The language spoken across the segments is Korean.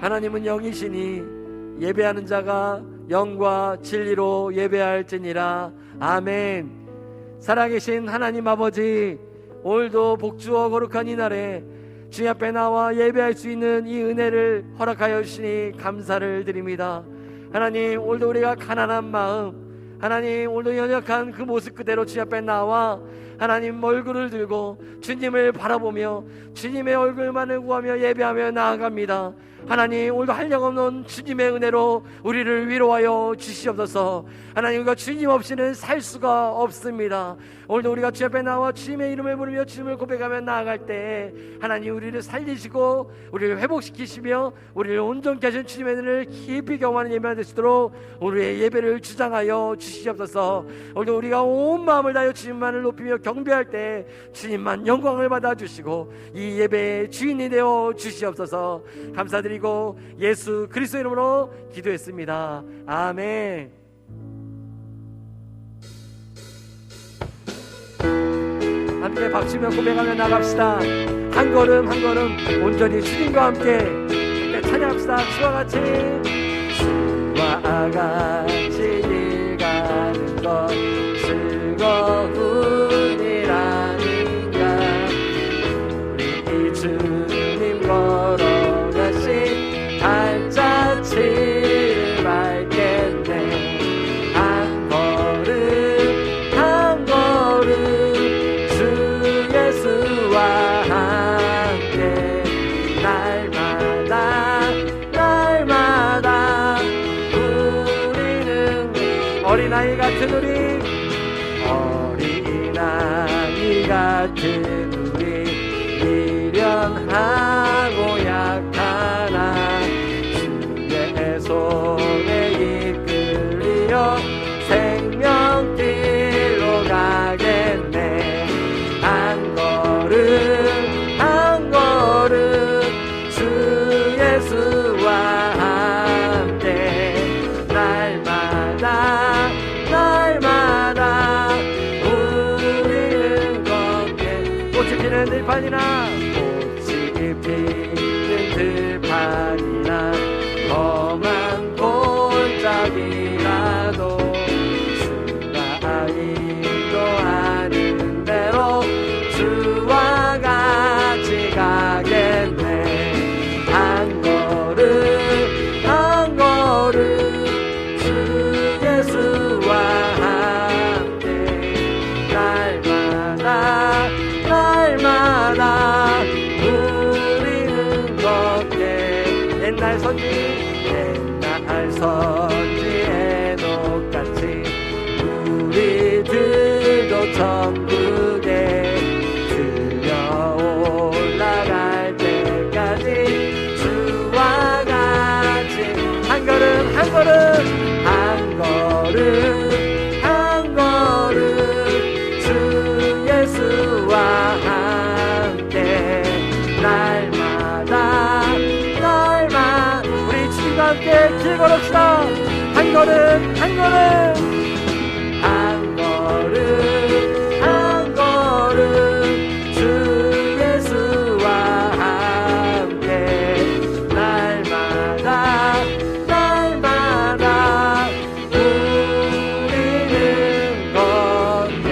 하나님은 영이시니 예배하는 자가 영과 진리로 예배할지니라. 아멘. 살아계신 하나님 아버지, 오늘도 복주어 거룩한 이날에 주님 앞에 나와 예배할 수 있는 이 은혜를 허락하여 주시니 감사를 드립니다. 하나님, 오늘도 우리가 가난한 마음, 하나님 오늘도 연약한 그 모습 그대로 주님 앞에 나와 하나님 얼굴을 들고 주님을 바라보며 주님의 얼굴만을 구하며 예배하며 나아갑니다. 하나님, 오늘도 한량없는 주님의 은혜로 우리를 위로하여 주시옵소서. 하나님, 우리가 주님 없이는 살 수가 없습니다. 오늘도 우리가 주 앞에 나와 주님의 이름을 부르며 주님을 고백하며 나아갈 때 하나님, 우리를 살리시고 우리를 회복시키시며 우리를 온전케 하신 주님의 은혜를 깊이 경험하는 예배가 되시도록 우리의 예배를 주장하여 주시옵소서. 오늘도 우리가 온 마음을 다하여 주님만을 높이며 경배할 때 주님만 영광을 받아주시고 이 예배의 주인이 되어 주시옵소서. 감사드리고 예수 그리스도 이름으로 기도했습니다. 아멘. 함께 박수며 고백하며 나갑시다. 한 걸음 한 걸음 온전히 주님과 함께 찬양합시다. 주와 같이 길 가는 것 즐거움이라는가. 우리 주님 걸어가신 발자취를 밟겠네. 한 걸음 한 걸음 주 예수와 함께 날마다 우리는 어린아이 같은 우리 미련하고 약하나 주의 손에 이끌리어 생명길로 가겠네. 한 걸음 한 걸음 주 예수와 함께 날마다 우리는 걷게. 꽃이 피는 들판이나 험한 골짜기라도 주가 인도하는 대로 주와 같이 가겠네. 한 걸음 한 걸음 주 예수와 함께 날마다 우리는 걷게. 옛날 선지의 녹같이 우리들도 천국에 들려 올라갈 때까지 주와 같이 한 걸음 한 걸음 한 걸음 한 걸음 주 예수와 함께 날마다 우리 주님과 함께 길 걸읍시다. 한 걸음 한 걸음 한 걸음 한 걸음 주 예수와 함께 날마다 우리는 걷겠네.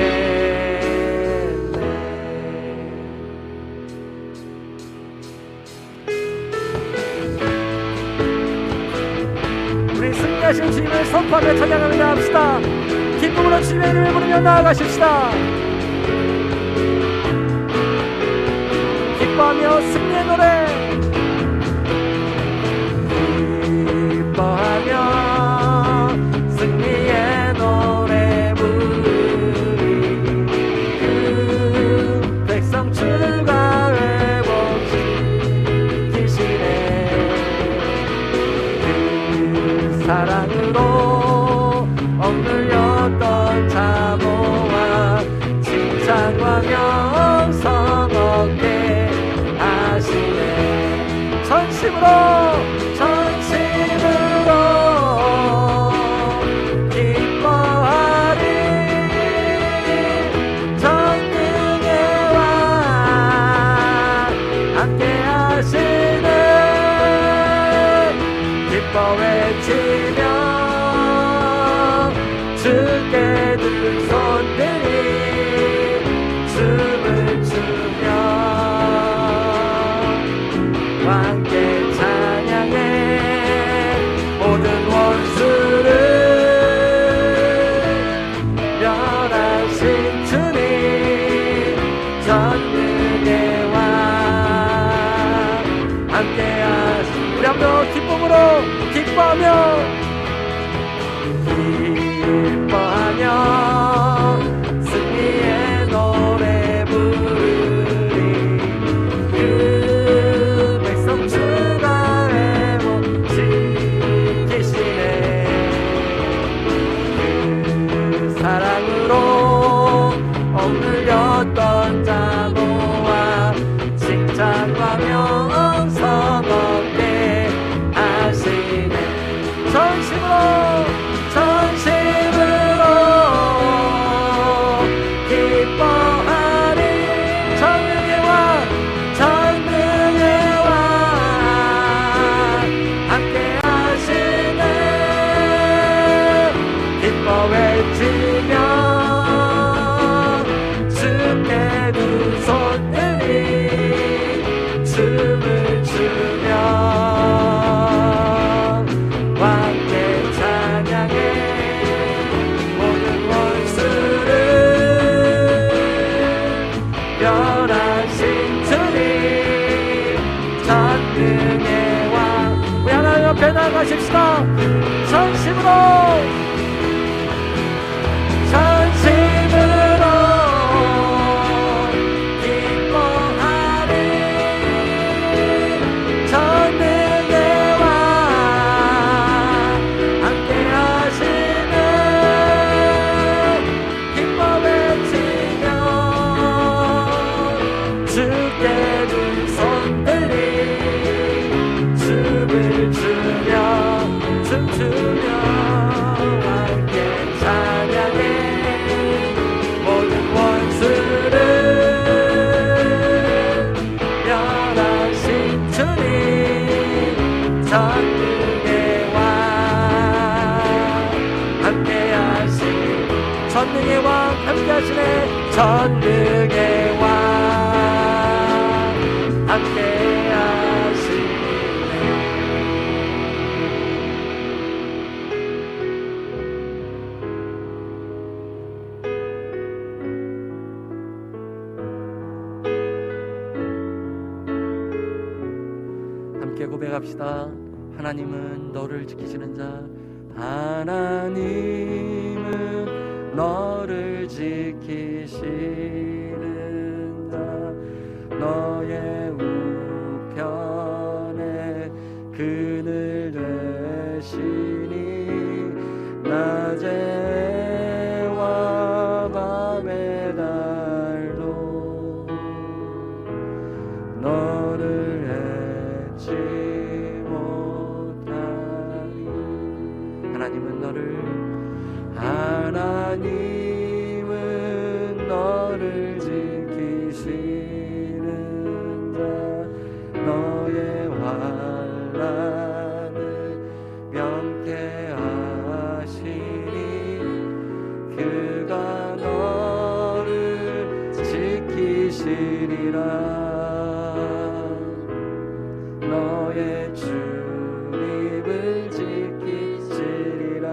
우리 승리하신 주님을 선포하며 찬양하며 나갑시다. 기쁨으로 주님의 이름을 부르며 나아가십시다. 기뻐하며 승리의 노래 기뻐하며 승리의 노래 부르리. 그 백성 주가 회복시키시네. 그 사랑으로 억눌렸던 자모와 칭찬과 명성 얻게 하시네. 어떤 자 모아 칭찬과 명성 얻게 하시네. 전심으로 기뻐하리. 전능의 왕 함께 하시네. 기뻐 외치며 주께 두 손 들이 춤을 추며 왕께 찬양해. 모든 원수를 멸하신 주님 전능의 왕. 우리 하나님 옆에 나가십시다. 전심으로 기뻐하리. 전능의 왕 함께 하시네. 기뻐 외치며 주께 두 손 들이 춤을 추며 춤추며 함께 찬양해. 모든 원수를 멸하신 주님 전능의 왕 함께 하시. 전능의 왕 함께 하시네. 전능의 왕 함께 하시네. 함께 고백합시다. 하나님은 너를 지키시는 자. 하나님은 너를 지키시는 자. 너의 우편에 그늘 되시니 낮에와 밤에 달도 너를 해치 못하니. 하나님은 너를 지키시는 자. 너의 환난을 명쾌하시니 그가 너를 지키시리라. 너의 주님을 지키시리라.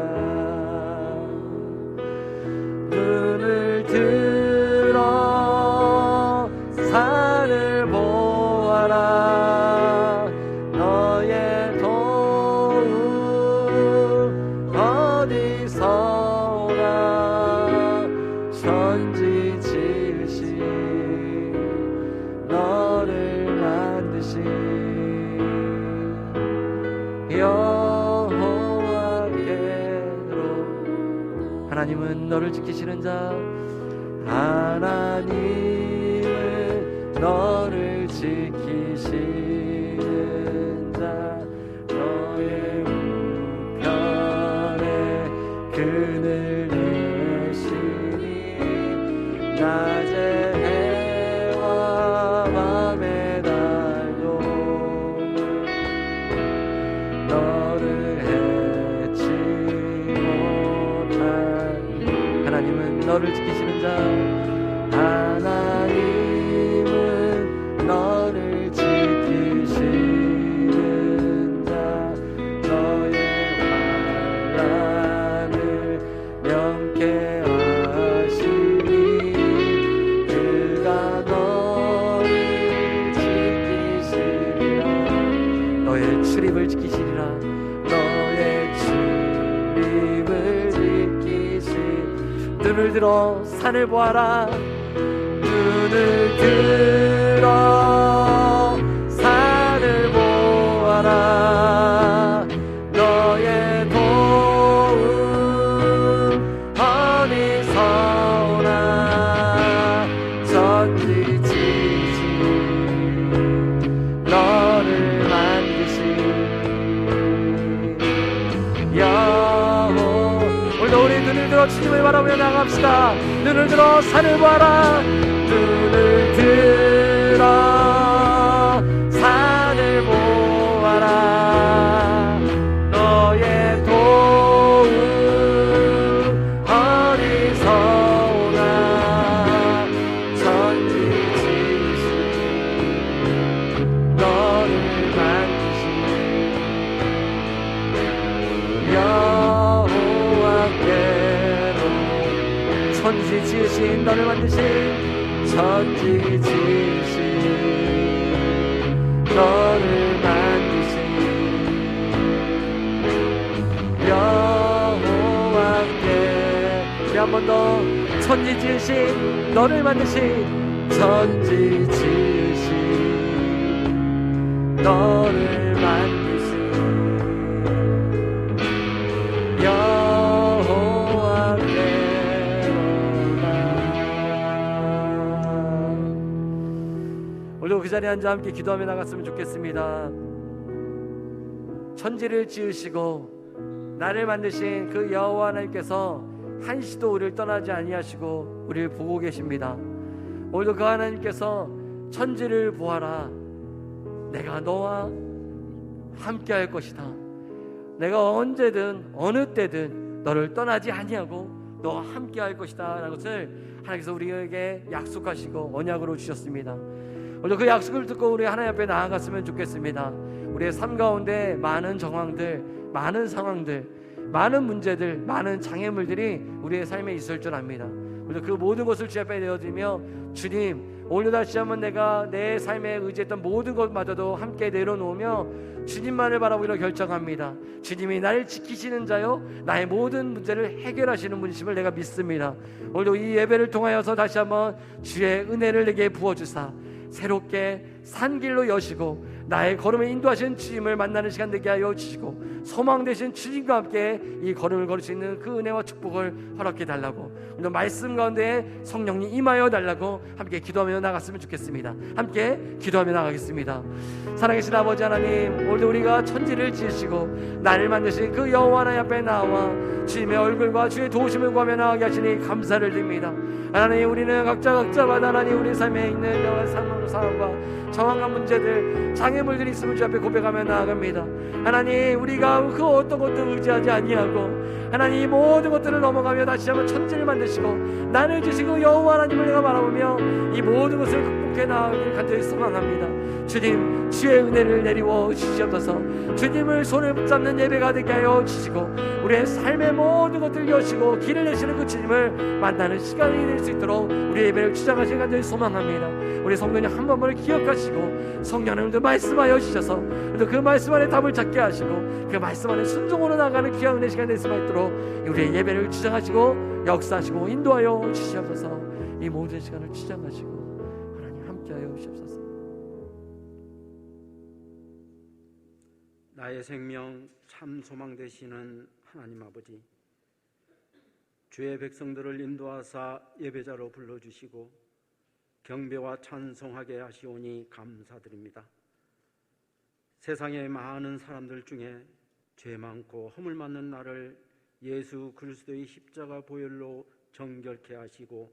눈을 들어 산을 보아라. 너의 도움 어디서 오나. 천지 지으신 너를 만드신 여호와께로. 하나님은 너를 지키시는 자. 하나님은 너를 지키시는 자. 너의 우편에 그늘 되시니 낮에 해와 밤에 달도 너를 해치 못하니. 하나님은 너를 지키시는 자. 하나님은 너를 지키시는 자. 너의 환난을 명쾌하시니 그가 너를 지키시리라. 너의 출입을 지키시리라. 너의 출입을 지키시. 눈을 들어 산을 보아라. 눈을 들어 산을 보아라. 너의 도움 어디서 오나. 바라보며 나갑시다. 눈을 들어 산을 보아라. 눈을 들어 산을 보아라. 너의 도움 어디서오나. 천지지으신 너를 만드신 여호와께로. 천지 지으신 너를 만드신 천지 지으신 너를 만드신 여호와께. 우리 한 번 더. 천지 지으신 너를 만드신 천지 지으신 너를 만드신 오늘도 그 자리에 앉아 함께 기도하며 나갔으면 좋겠습니다. 천지를 지으시고 나를 만드신 그 여호와 하나님께서 한시도 우리를 떠나지 아니하시고 우리를 보고 계십니다. 오늘도 그 하나님께서 천지를 보아라. 내가 너와 함께 할 것이다. 내가 언제든 어느 때든 너를 떠나지 아니하고 너와 함께 할 것이다 라는 것을 하나님께서 우리에게 약속하시고 언약으로 주셨습니다. 오늘 그 약속을 듣고 우리 하나님 앞에 나아갔으면 좋겠습니다. 우리의 삶 가운데 많은 정황들, 많은 상황들, 많은 문제들, 많은 장애물들이 우리의 삶에 있을 줄 압니다. 오늘 그 모든 것을 주 앞에 내어드리며, 주님 오늘 다시 한번 내가 내 삶에 의지했던 모든 것마저도 함께 내려놓으며 주님만을 바라보기로 결정합니다. 주님이 나를 지키시는 자요 나의 모든 문제를 해결하시는 분이심을 내가 믿습니다. 오늘도 이 예배를 통하여서 다시 한번 주의 은혜를 내게 부어주사 새롭게 산 길로 여시고 나의 걸음을 인도하시는 주님을 만나는 시간 되게 하여 주시고 소망 되신 주님과 함께 이 걸음을 걸을 수 있는 그 은혜와 축복을 허락해 달라고, 오늘 말씀 가운데 성령님 임하여 달라고 함께 기도하며 나갔으면 좋겠습니다. 함께 기도하며 나가겠습니다. 사랑하신 아버지 하나님, 오늘도 우리가 천지를 지으시고 나를 만드신 그 여호와 하나님 앞에 나와 주님의 얼굴과 주의 도우심을 구하며 나가게 하시니 감사를 드립니다. 하나님, 우리는 각자마다 하나님 우리 삶에 있는 여러 상황과 정황과 문제들, 장애물들이 있음을 주 앞에 고백하며 나아갑니다. 하나님, 우리가 그 어떤 것도 의지하지 아니하고 하나님 이 모든 것들을 넘어가며 다시 한번 천지를 만드시고 나를 주시고 여호와 하나님을 내가 바라보며 이 모든 것을 극복해 나가기를 간절히 소망합니다. 주님, 주의 은혜를 내리워 주시옵소서. 주님을 손을 붙잡는 예배가 되게 하여 주시고 우리의 삶의 모든 것들을 여시고 길을 내시는 그 주님을 만나는 시간이 될 수 있도록 우리의 예배를 주장하시길 간절히 소망합니다. 우리 성도님 한 번을 기억하시고 성령님도 말씀하여 주셔서 그 말씀 안에 답을 찾게 하시고 그 말씀 안에 순종으로 나가는 귀한 은혜 시간이 될 수 있도록 우리의 예배를 주장하시고 역사하시고 인도하여 주시옵소서. 이 모든 시간을 주장하시고 하나님 함께하여 주시옵소서. 나의 생명 참 소망 되시는 하나님 아버지, 주의 백성들을 인도하사 예배자로 불러주시고 경배와 찬송하게 하시오니 감사드립니다. 세상의 많은 사람들 중에 죄 많고 허물 많는 나를 예수 그리스도의 십자가 보혈로 정결케 하시고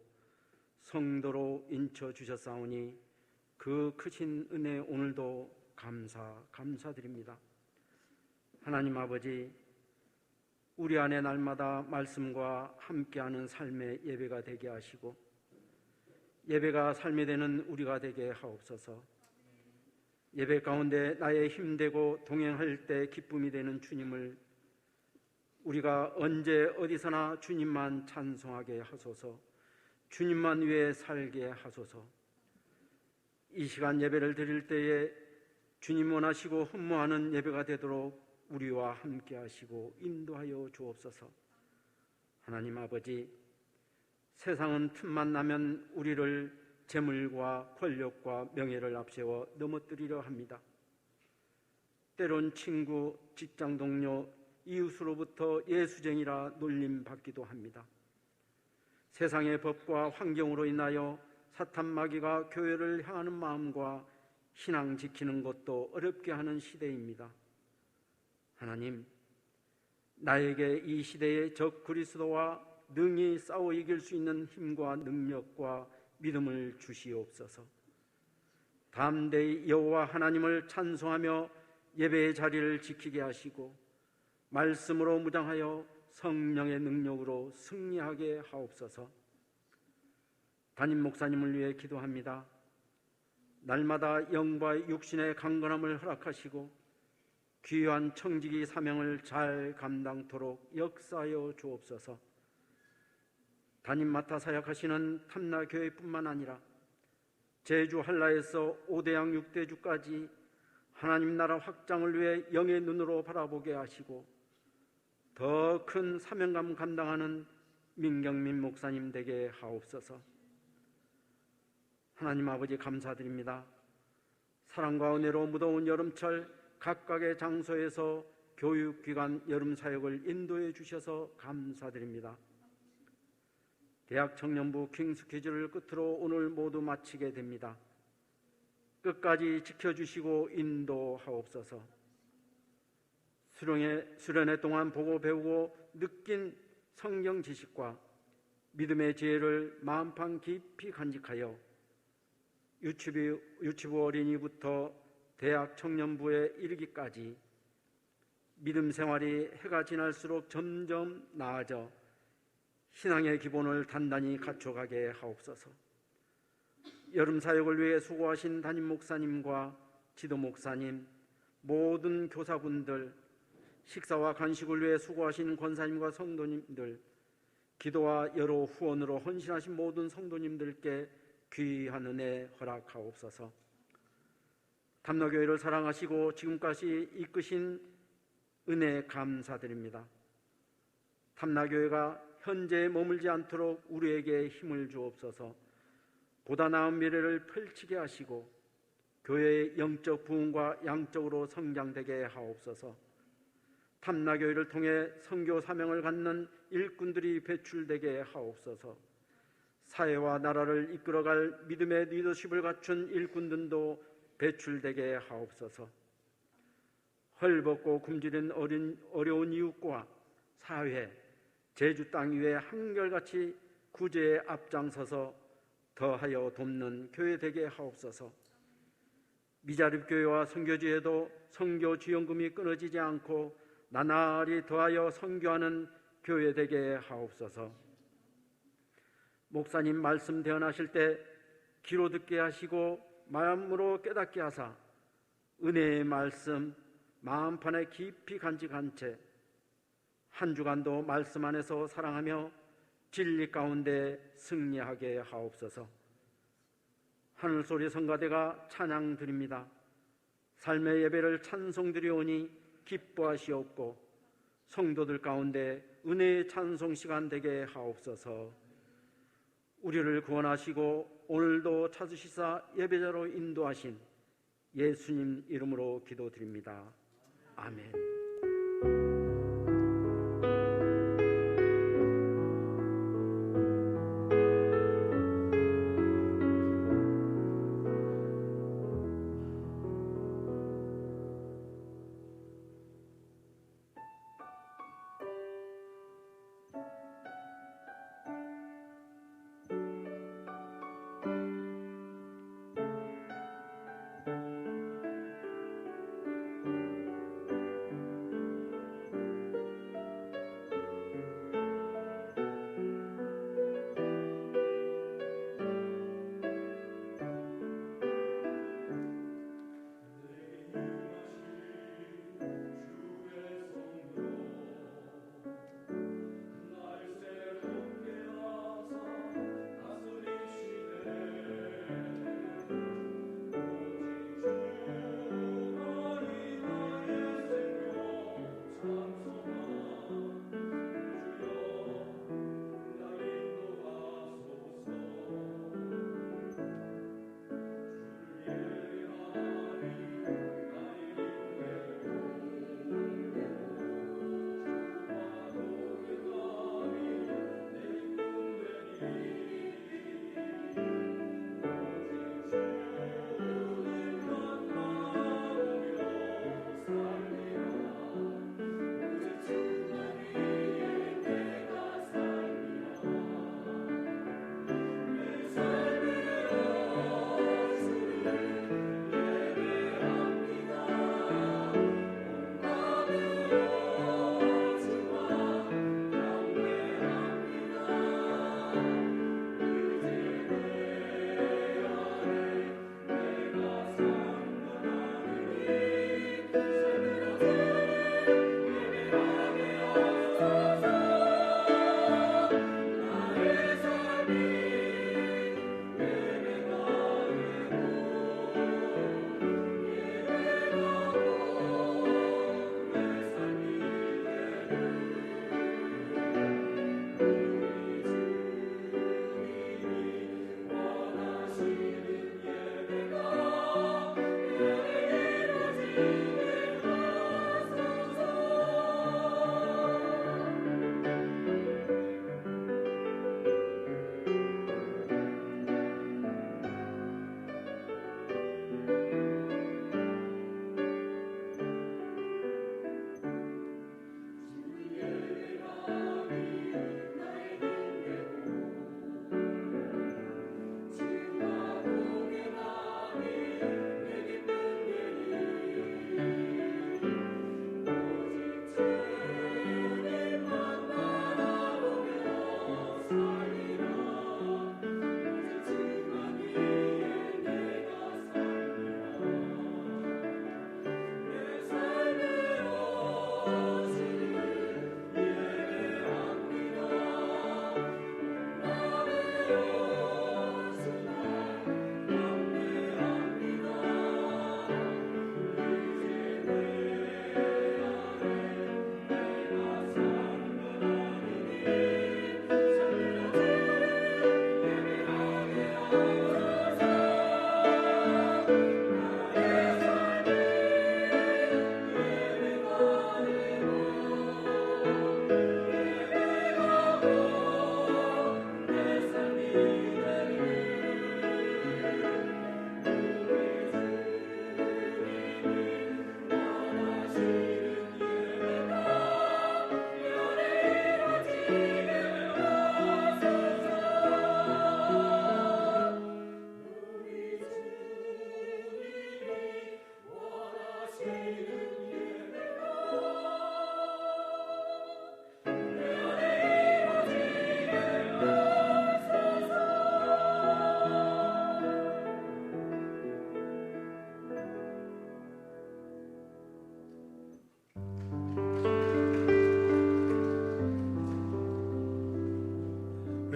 성도로 인쳐 주셨사오니 그 크신 은혜 오늘도 감사드립니다. 하나님 아버지, 우리 안에 날마다 말씀과 함께하는 삶의 예배가 되게 하시고 예배가 삶이 되는 우리가 되게 하옵소서. 예배 가운데 나의 힘되고 동행할 때 기쁨이 되는 주님을 우리가 언제 어디서나 주님만 찬송하게 하소서. 주님만 위해 살게 하소서. 이 시간 예배를 드릴 때에 주님 원하시고 흠모하는 예배가 되도록 우리와 함께 하시고 인도하여 주옵소서. 하나님 아버지, 세상은 틈만 나면 우리를 재물과 권력과 명예를 앞세워 넘어뜨리려 합니다. 때론 친구, 직장 동료, 이웃으로부터 예수쟁이라 놀림받기도 합니다. 세상의 법과 환경으로 인하여 사탄 마귀가 교회를 향하는 마음과 신앙 지키는 것도 어렵게 하는 시대입니다. 하나님, 나에게 이 시대의 적 그리스도와 능히 싸워 이길 수 있는 힘과 능력과 믿음을 주시옵소서. 담대히 여호와 하나님을 찬송하며 예배의 자리를 지키게 하시고 말씀으로 무장하여 성령의 능력으로 승리하게 하옵소서. 담임 목사님을 위해 기도합니다. 날마다 영과 육신의 강건함을 허락하시고 귀한 청지기 사명을 잘 감당토록 역사하여 주옵소서. 담임 맡아 사역하시는 탐나교회뿐만 아니라 제주 한라에서 5대양 6대주까지 하나님 나라 확장을 위해 영의 눈으로 바라보게 하시고 더 큰 사명감 감당하는 민경민 목사님 되게 하옵소서. 하나님 아버지 감사드립니다. 사랑과 은혜로 무더운 여름철 각각의 장소에서 교육기관 여름사역을 인도해 주셔서 감사드립니다. 대학 청년부 킹스퀴즈를 끝으로 오늘 모두 마치게 됩니다. 끝까지 지켜주시고 인도하옵소서. 수련회 동안 보고 배우고 느낀 성경 지식과 믿음의 지혜를 마음판 깊이 간직하여 유치부 어린이부터 대학 청년부에 이르기까지 믿음 생활이 해가 지날수록 점점 나아져 신앙의 기본을 단단히 갖춰가게 하옵소서. 여름 사역을 위해 수고하신 담임 목사님과 지도 목사님, 모든 교사분들, 식사와 간식을 위해 수고하신 권사님과 성도님들, 기도와 여러 후원으로 헌신하신 모든 성도님들께 귀한 은혜 허락하옵소서. 담로교회를 사랑하시고 지금까지 이끄신 은혜 감사드립니다. 담나교회가 현재에 머물지 않도록 우리에게 힘을 주옵소서. 보다 나은 미래를 펼치게 하시고 교회의 영적 부흥과 양적으로 성장되게 하옵소서. 탐나교회를 통해 선교 사명을 갖는 일꾼들이 배출되게 하옵소서. 사회와 나라를 이끌어갈 믿음의 리더십을 갖춘 일꾼들도 배출되게 하옵소서. 헐벗고 굶주린 어려운 이웃과 사회, 제주 땅 위에 한결같이 구제에 앞장서서 더하여 돕는 교회 되게 하옵소서. 미자립교회와 선교지에도 선교 지원금이 끊어지지 않고 나날이 더하여 선교하는 교회 되게 하옵소서. 목사님 말씀 대언하실 때 귀로 듣게 하시고 마음으로 깨닫게 하사 은혜의 말씀 마음판에 깊이 간직한 채 한 주간도 말씀 안에서 사랑하며 진리 가운데 승리하게 하옵소서. 하늘소리 성가대가 찬양 드립니다. 삶의 예배를 찬송 드리오니 기뻐하시옵고 성도들 가운데 은혜의 찬송 시간 되게 하옵소서. 우리를 구원하시고 오늘도 찾으시사 예배자로 인도하신 예수님 이름으로 기도드립니다. 아멘.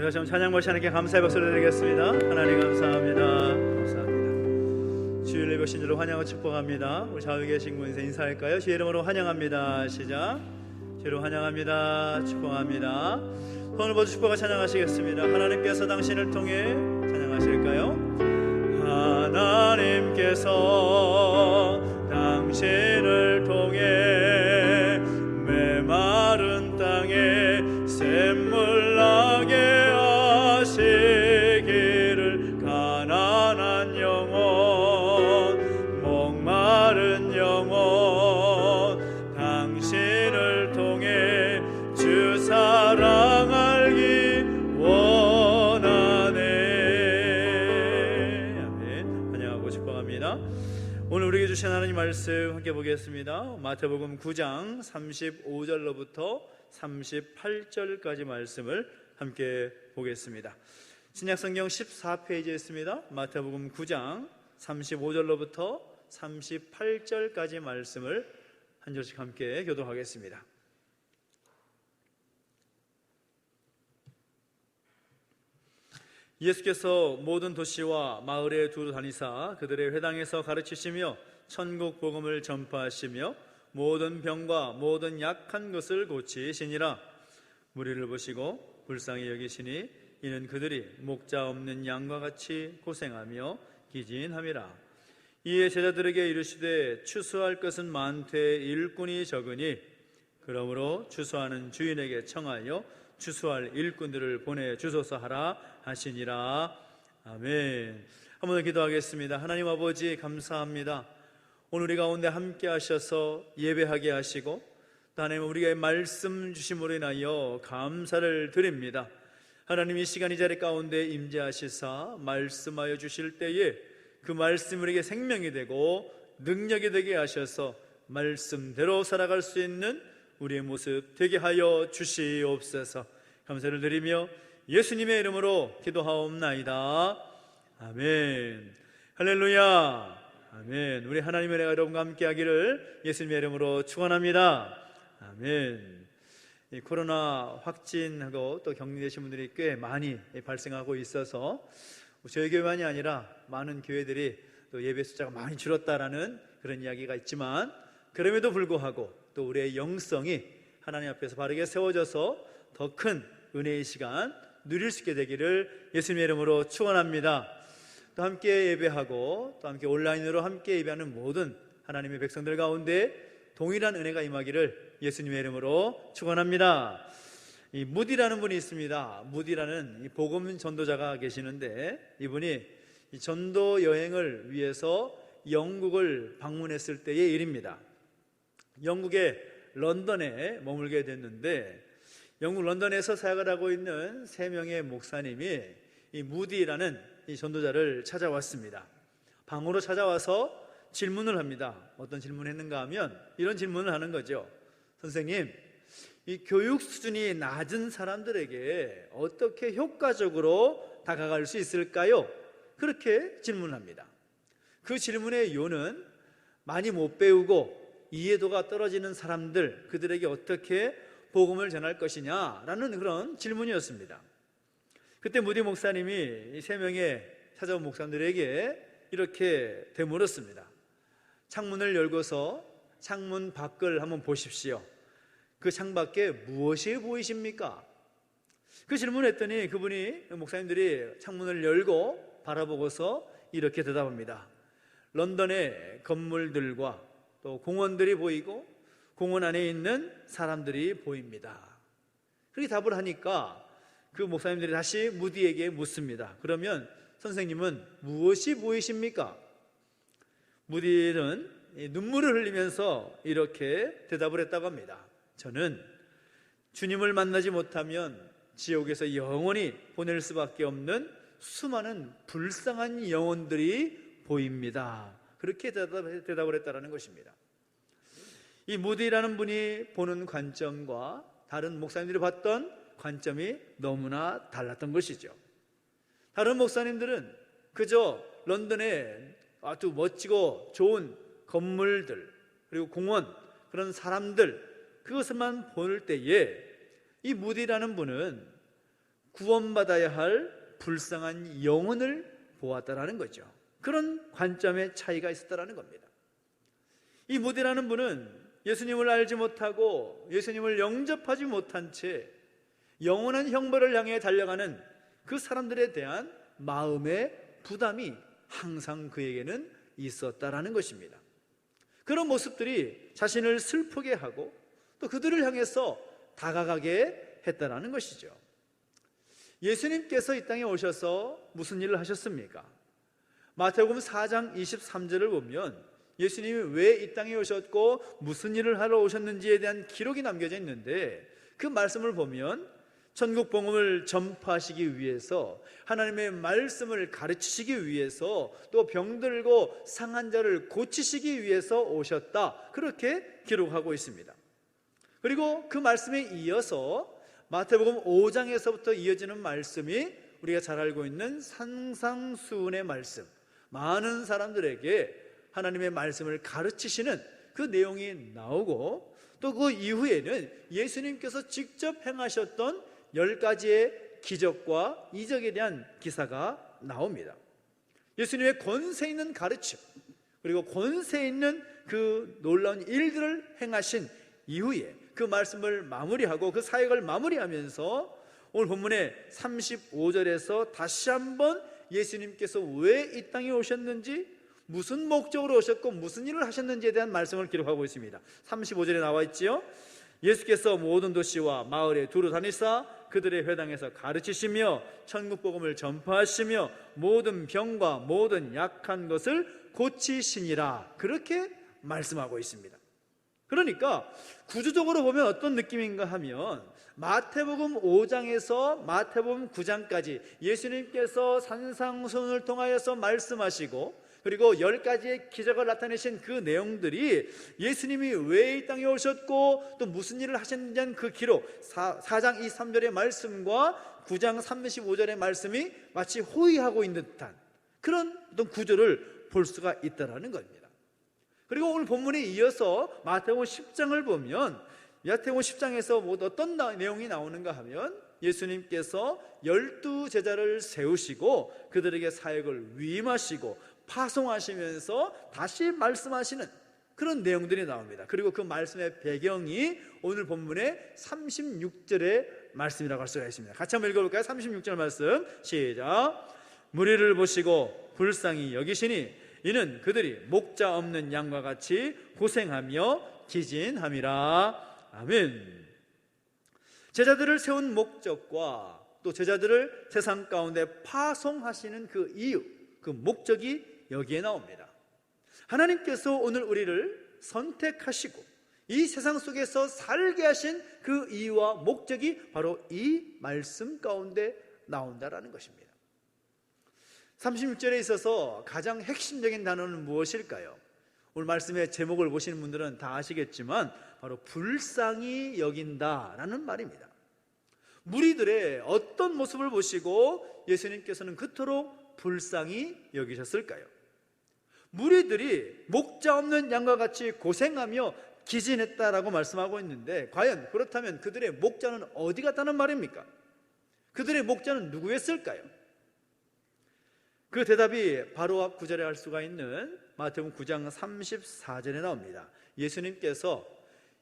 다시 한번 찬양 모시 하나님께 감사의 박수를 드리겠습니다. 하나님 감사합니다. 감사합니다. 주일 예배 오신 줄로 환영하고 축복합니다. 우리 좌우에 계신 분에서 인사할까요? 주의 이름으로 환영합니다. 시작. 주로 환영합니다. 축복합니다. 손을 모두 축복하 찬양하시겠습니다. 하나님께서 당신을 통해 찬양하실까요? 하나님께서 당신을 통해 메마른 땅에 샘물 나게 하시기를 가난한 영혼 목마른 영혼 당신을 통해 주 사랑 알기 원하네. 아멘. 환영하고 축복합니다. 오늘 우리에게 주신 하나님 말씀 함께 보겠습니다. 마태복음 9장 35절로부터 38절까지 말씀을 함께 보겠습니다. 신약성경 14페이지에 있습니다. 마태복음 9장 35절로부터 38절까지 말씀을 한 절씩 함께 교독하겠습니다. 예수께서 모든 도시와 마을에 두루 다니사 그들의 회당에서 가르치시며 천국 복음을 전파하시며 모든 병과 모든 약한 것을 고치시니라. 무리를 보시고 불쌍히 여기시니 이는 그들이 목자 없는 양과 같이 고생하며 기진함이라. 이에 제자들에게 이르시되 추수할 것은 많되 일꾼이 적으니 그러므로 추수하는 주인에게 청하여 추수할 일꾼들을 보내주소서 하라 하시니라. 아멘. 한번 더 기도하겠습니다. 하나님 아버지 감사합니다. 오늘 우리 가운데 함께 하셔서 예배하게 하시고 또 하나님 우리에게 말씀 주심으로 인하여 감사를 드립니다. 하나님 이 시간 이 자리 가운데 임재하시사 말씀하여 주실 때에 그 말씀 우리에게 생명이 되고 능력이 되게 하셔서 말씀대로 살아갈 수 있는 우리의 모습 되게 하여 주시옵소서. 감사를 드리며 예수님의 이름으로 기도하옵나이다. 아멘. 할렐루야. 아멘. 우리 하나님의 은혜가 여러분과 함께 하기를 예수님의 이름으로 축원합니다. 아멘. 이 코로나 확진하고 또 격리되신 분들이 꽤 많이 발생하고 있어서 저희 교회만이 아니라 많은 교회들이 또 예배 숫자가 많이 줄었다라는 그런 이야기가 있지만 그럼에도 불구하고 또 우리의 영성이 하나님 앞에서 바르게 세워져서 더 큰 은혜의 시간 누릴 수 있게 되기를 예수님의 이름으로 축원합니다. 또 함께 예배하고 또 함께 온라인으로 함께 예배하는 모든 하나님의 백성들 가운데 동일한 은혜가 임하기를 예수님의 이름으로 축원합니다. 이 무디라는 분이 있습니다. 무디라는 이 복음 전도자가 계시는데 이분이 이 전도 여행을 위해서 영국을 방문했을 때의 일입니다. 영국의 런던에 머물게 됐는데 영국 런던에서 사역을 하고 있는 3명의 목사님이 이 무디라는 이 전도자를 찾아왔습니다. 방으로 찾아와서 질문을 합니다. 어떤 질문을 했는가 하면 이런 질문을 하는 거죠. 선생님, 이 교육 수준이 낮은 사람들에게 어떻게 효과적으로 다가갈 수 있을까요? 그렇게 질문합니다. 그 질문의 이유는 많이 못 배우고 이해도가 떨어지는 사람들, 그들에게 어떻게 복음을 전할 것이냐라는 그런 질문이었습니다. 그때 무디 목사님이 이 3명의 찾아온 목사님들에게 이렇게 되물었습니다. 창문을 열고서 창문 밖을 한번 보십시오. 그 창밖에 무엇이 보이십니까? 그 질문을 했더니 그분이 목사님들이 창문을 열고 바라보고서 이렇게 대답합니다. 런던의 건물들과 또 공원들이 보이고 공원 안에 있는 사람들이 보입니다. 그렇게 답을 하니까 그 목사님들이 다시 무디에게 묻습니다. 그러면 선생님은 무엇이 보이십니까? 무디는 눈물을 흘리면서 이렇게 대답을 했다고 합니다. 저는 주님을 만나지 못하면 지옥에서 영원히 보낼 수밖에 없는 수많은 불쌍한 영혼들이 보입니다. 그렇게 대답을 했다는 것입니다. 이 무디라는 분이 보는 관점과 다른 목사님들이 봤던 관점이 너무나 달랐던 것이죠. 다른 목사님들은 그저 런던의 아주 멋지고 좋은 건물들 그리고 공원 그런 사람들 그것만 볼 때에 이 무디라는 분은 구원받아야 할 불쌍한 영혼을 보았다라는 거죠. 그런 관점의 차이가 있었다라는 겁니다. 이 모대라는 분은 예수님을 알지 못하고 예수님을 영접하지 못한 채 영원한 형벌을 향해 달려가는 그 사람들에 대한 마음의 부담이 항상 그에게는 있었다라는 것입니다. 그런 모습들이 자신을 슬프게 하고 또 그들을 향해서 다가가게 했다라는 것이죠. 예수님께서 이 땅에 오셔서 무슨 일을 하셨습니까? 마태복음 4장 23절을 보면 예수님이 왜 이 땅에 오셨고 무슨 일을 하러 오셨는지에 대한 기록이 남겨져 있는데, 그 말씀을 보면 천국 복음을 전파하시기 위해서, 하나님의 말씀을 가르치시기 위해서, 또 병들고 상한 자를 고치시기 위해서 오셨다, 그렇게 기록하고 있습니다. 그리고 그 말씀에 이어서 마태복음 5장에서부터 이어지는 말씀이 우리가 잘 알고 있는 산상수훈의 말씀, 많은 사람들에게 하나님의 말씀을 가르치시는 그 내용이 나오고, 또 그 이후에는 예수님께서 직접 행하셨던 10가지의 기적과 이적에 대한 기사가 나옵니다. 예수님의 권세 있는 가르침, 그리고 권세 있는 그 놀라운 일들을 행하신 이후에 그 말씀을 마무리하고 그 사역을 마무리하면서 오늘 본문의 35절에서 다시 한번 예수님께서 왜 이 땅에 오셨는지, 무슨 목적으로 오셨고 무슨 일을 하셨는지에 대한 말씀을 기록하고 있습니다. 35절에 나와 있지요. 예수께서 모든 도시와 마을에 두루 다니사 그들의 회당에서 가르치시며 천국 복음을 전파하시며 모든 병과 모든 약한 것을 고치시니라, 그렇게 말씀하고 있습니다. 그러니까 구조적으로 보면 어떤 느낌인가 하면, 마태복음 5장에서 마태복음 9장까지 예수님께서 산상수훈을 통하여서 말씀하시고, 그리고 10가지의 기적을 나타내신 그 내용들이 예수님이 왜 이 땅에 오셨고 또 무슨 일을 하셨는지 하는 그 기록, 4장 23절의 말씀과 9장 35절의 말씀이 마치 호의하고 있는 듯한 그런 어떤 구조를 볼 수가 있다는 겁니다. 그리고 오늘 본문에 이어서 마태복음 10장을 보면, 마태복음 10장에서 어떤 내용이 나오는가 하면, 예수님께서 12제자를 세우시고 그들에게 사역을 위임하시고 파송하시면서 다시 말씀하시는 그런 내용들이 나옵니다. 그리고 그 말씀의 배경이 오늘 본문의 36절의 말씀이라고 할 수가 있습니다. 같이 한번 읽어볼까요? 36절 말씀 시작. 무리를 보시고 불쌍히 여기시니 이는 그들이 목자 없는 양과 같이 고생하며 기진함이라. 아멘. 제자들을 세운 목적과 또 제자들을 세상 가운데 파송하시는 그 이유, 그 목적이 여기에 나옵니다. 하나님께서 오늘 우리를 선택하시고 이 세상 속에서 살게 하신 그 이유와 목적이 바로 이 말씀 가운데 나온다라는 것입니다. 36절에 있어서 가장 핵심적인 단어는 무엇일까요? 오늘 말씀의 제목을 보시는 분들은 다 아시겠지만 바로 불쌍히 여긴다라는 말입니다. 무리들의 어떤 모습을 보시고 예수님께서는 그토록 불쌍히 여기셨을까요? 무리들이 목자 없는 양과 같이 고생하며 기진했다라고 말씀하고 있는데, 과연 그렇다면 그들의 목자는 어디 갔다는 말입니까? 그들의 목자는 누구였을까요? 그 대답이 바로 앞 구절에 할 수가 있는 마태복음 9장 34절에 나옵니다. 예수님께서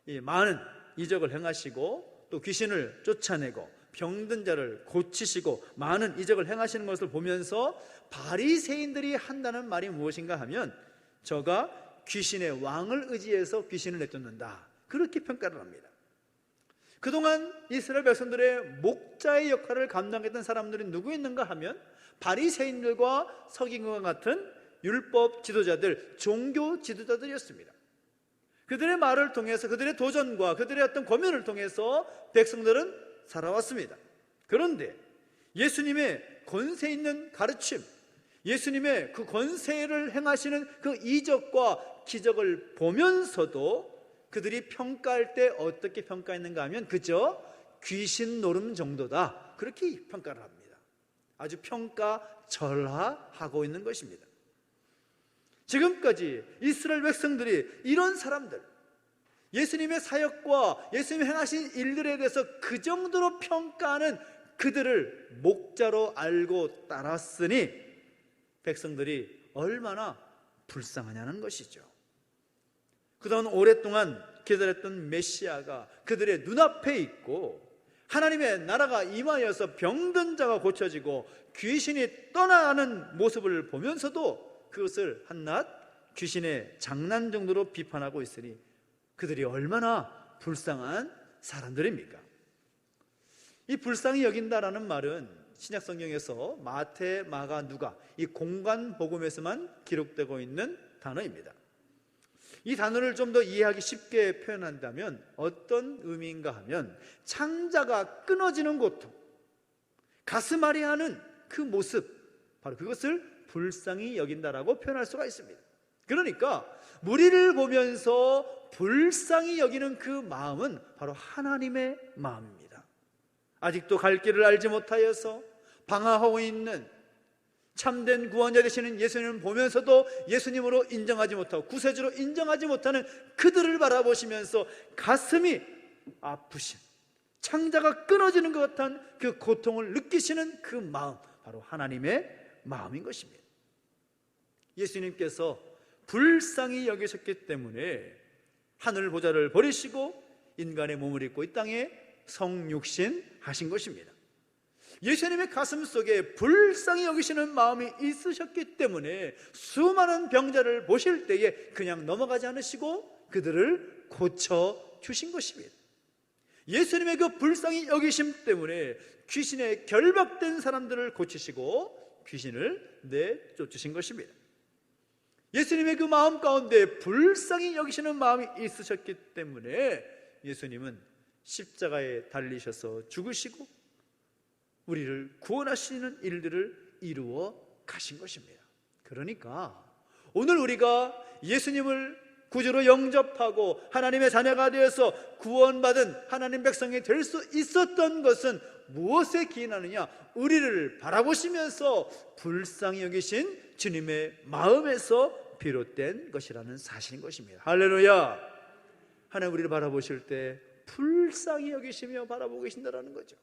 이 많은 이적을 행하시고 또 귀신을 쫓아내고 병든 자를 고치시고 많은 이적을 행하시는 것을 보면서 바리새인들이 한다는 말이 무엇인가 하면, 저가 귀신의 왕을 의지해서 귀신을 내쫓는다, 그렇게 평가를 합니다. 그동안 이스라엘 백성들의 목자의 역할을 감당했던 사람들이 누구였는가 하면 바리새인들과 서기관과 같은 율법 지도자들, 종교 지도자들이었습니다. 그들의 말을 통해서, 그들의 도전과 그들의 어떤 고민을 통해서 백성들은 살아왔습니다. 그런데 예수님의 권세 있는 가르침, 예수님의 그 권세를 행하시는 그 이적과 기적을 보면서도 그들이 평가할 때 어떻게 평가했는가 하면 그저 귀신 노름 정도다, 그렇게 평가를 합니다. 아주 평가절하하고 있는 것입니다. 지금까지 이스라엘 백성들이 이런 사람들, 예수님의 사역과 예수님이 행하신 일들에 대해서 그 정도로 평가하는 그들을 목자로 알고 따랐으니 백성들이 얼마나 불쌍하냐는 것이죠. 그동안 오랫동안 기다렸던 메시아가 그들의 눈앞에 있고 하나님의 나라가 임하여서 병든 자가 고쳐지고 귀신이 떠나가는 모습을 보면서도 그것을 한낱 귀신의 장난 정도로 비판하고 있으니 그들이 얼마나 불쌍한 사람들입니까? 이 불쌍히 여긴다라는 말은 신약 성경에서 마태, 마가, 누가 이 공간 복음에서만 기록되고 있는 단어입니다. 이 단어를 좀 더 이해하기 쉽게 표현한다면 어떤 의미인가 하면 창자가 끊어지는 고통, 가슴 아리하는 그 모습, 바로 그것을 불쌍히 여긴다라고 표현할 수가 있습니다. 그러니까 무리를 보면서 불쌍히 여기는 그 마음은 바로 하나님의 마음입니다. 아직도 갈 길을 알지 못하여서 방황하고 있는 참된 구원자 되시는 예수님을 보면서도 예수님으로 인정하지 못하고 구세주로 인정하지 못하는 그들을 바라보시면서 가슴이 아프신, 창자가 끊어지는 것 같은 그 고통을 느끼시는 그 마음, 바로 하나님의 마음인 것입니다. 예수님께서 불쌍히 여기셨기 때문에 하늘 보좌를 버리시고 인간의 몸을 입고 이 땅에 성육신 하신 것입니다. 예수님의 가슴 속에 불쌍히 여기시는 마음이 있으셨기 때문에 수많은 병자를 보실 때에 그냥 넘어가지 않으시고 그들을 고쳐주신 것입니다. 예수님의 그 불쌍히 여기심 때문에 귀신에 결박된 사람들을 고치시고 귀신을 내쫓으신 것입니다. 예수님의 그 마음 가운데 불쌍히 여기시는 마음이 있으셨기 때문에 예수님은 십자가에 달리셔서 죽으시고 우리를 구원하시는 일들을 이루어 가신 것입니다. 그러니까 오늘 우리가 예수님을 구주로 영접하고 하나님의 자녀가 되어서 구원받은 하나님 백성이 될 수 있었던 것은 무엇에 기인하느냐? 우리를 바라보시면서 불쌍히 여기신 주님의 마음에서 비롯된 것이라는 사실인 것입니다. 할렐루야! 하나님 우리를 바라보실 때 불쌍히 여기시며 바라보고 계신다는 거죠.